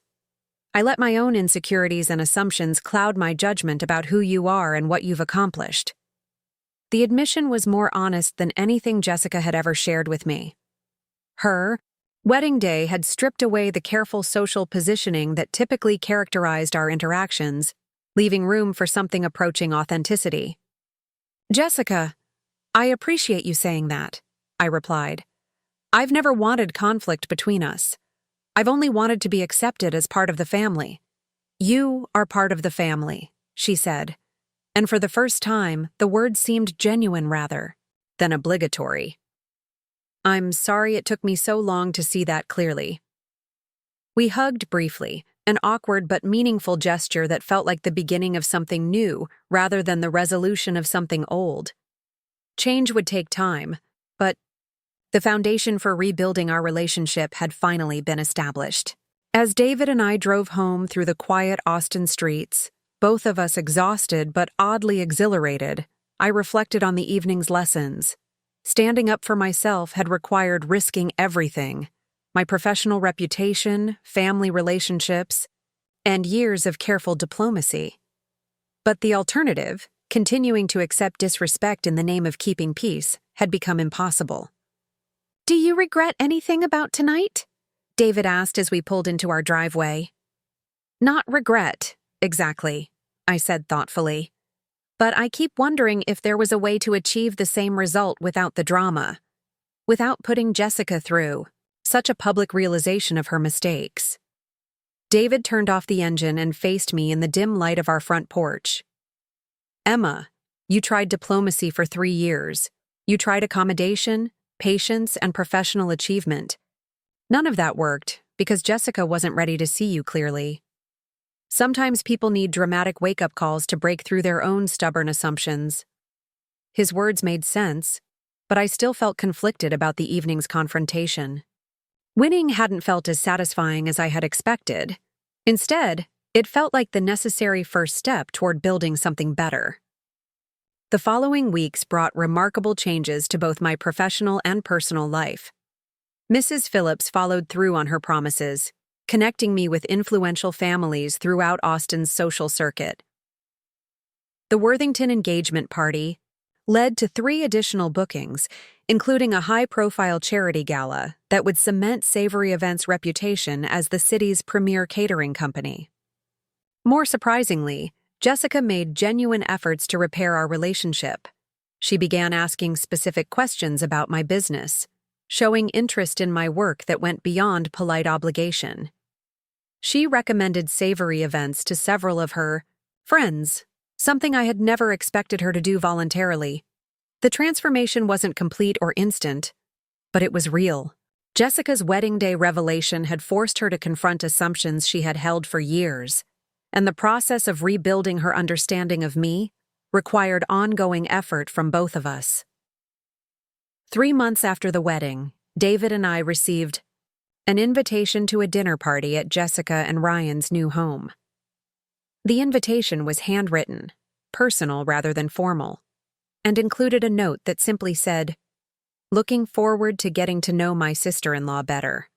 I let my own insecurities and assumptions cloud my judgment about who you are and what you've accomplished." The admission was more honest than anything Jessica had ever shared with me. Her wedding day had stripped away the careful social positioning that typically characterized our interactions, leaving room for something approaching authenticity. "Jessica, I appreciate you saying that," I replied. "I've never wanted conflict between us. I've only wanted to be accepted as part of the family." "You are part of the family," she said, and for the first time, the words seemed genuine rather than obligatory. "I'm sorry it took me so long to see that clearly." We hugged briefly, an awkward but meaningful gesture that felt like the beginning of something new rather than the resolution of something old. Change would take time, but the foundation for rebuilding our relationship had finally been established. As David and I drove home through the quiet Austin streets, both of us exhausted but oddly exhilarated, I reflected on the evening's lessons. Standing up for myself had required risking everything: my professional reputation, family relationships, and years of careful diplomacy. But the alternative, continuing to accept disrespect in the name of keeping peace, had become impossible. "Do you regret anything about tonight?" David asked as we pulled into our driveway. "Not regret, exactly," I said thoughtfully. "But I keep wondering if there was a way to achieve the same result without the drama, without putting Jessica through such a public realization of her mistakes." David turned off the engine and faced me in the dim light of our front porch. "Emma, you tried diplomacy for 3 years. You tried accommodation, patience, and professional achievement. None of that worked because Jessica wasn't ready to see you clearly. Sometimes people need dramatic wake-up calls to break through their own stubborn assumptions." His words made sense, but I still felt conflicted about the evening's confrontation. Winning hadn't felt as satisfying as I had expected. Instead, it felt like the necessary first step toward building something better. The following weeks brought remarkable changes to both my professional and personal life. Mrs. Phillips followed through on her promises, connecting me with influential families throughout Austin's social circuit. The Worthington engagement party led to 3 additional bookings, including a high-profile charity gala that would cement Savory Events' reputation as the city's premier catering company. More surprisingly, Jessica made genuine efforts to repair our relationship. She began asking specific questions about my business, showing interest in my work that went beyond polite obligation. She recommended Savory Events to several of her friends, something I had never expected her to do voluntarily. The transformation wasn't complete or instant, but it was real. Jessica's wedding day revelation had forced her to confront assumptions she had held for years, and the process of rebuilding her understanding of me required ongoing effort from both of us. 3 months after the wedding, David and I received an invitation to a dinner party at Jessica and Ryan's new home. The invitation was handwritten, personal rather than formal, and included a note that simply said, "Looking forward to getting to know my sister-in-law better."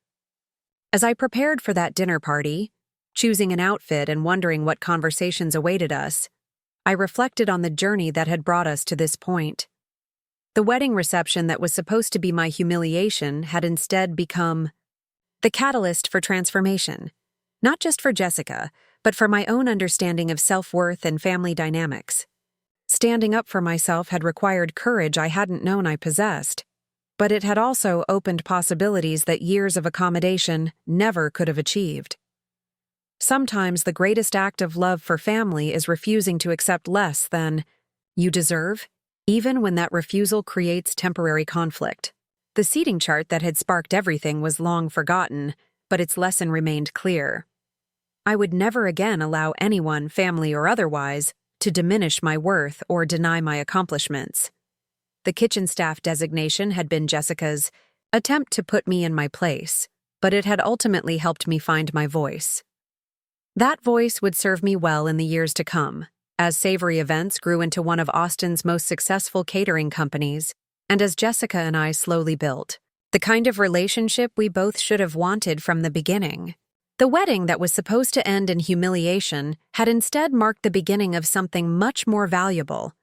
As I prepared for that dinner party, choosing an outfit and wondering what conversations awaited us, I reflected on the journey that had brought us to this point. The wedding reception that was supposed to be my humiliation had instead become the catalyst for transformation, not just for Jessica, but for my own understanding of self-worth and family dynamics. Standing up for myself had required courage I hadn't known I possessed, but it had also opened possibilities that years of accommodation never could have achieved. Sometimes the greatest act of love for family is refusing to accept less than you deserve, even when that refusal creates temporary conflict. The seating chart that had sparked everything was long forgotten, but its lesson remained clear. I would never again allow anyone, family or otherwise, to diminish my worth or deny my accomplishments. The kitchen staff designation had been Jessica's attempt to put me in my place, but it had ultimately helped me find my voice. That voice would serve me well in the years to come, as Savory Events grew into one of Austin's most successful catering companies, and as Jessica and I slowly built the kind of relationship we both should have wanted from the beginning. The wedding that was supposed to end in humiliation had instead marked the beginning of something much more valuable: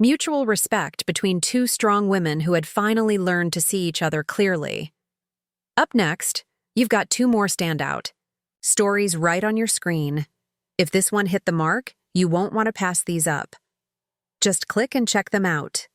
mutual respect between two strong women who had finally learned to see each other clearly. Up next, you've got two more stand out stories right on your screen. If this one hit the mark, you won't want to pass these up. Just click and check them out.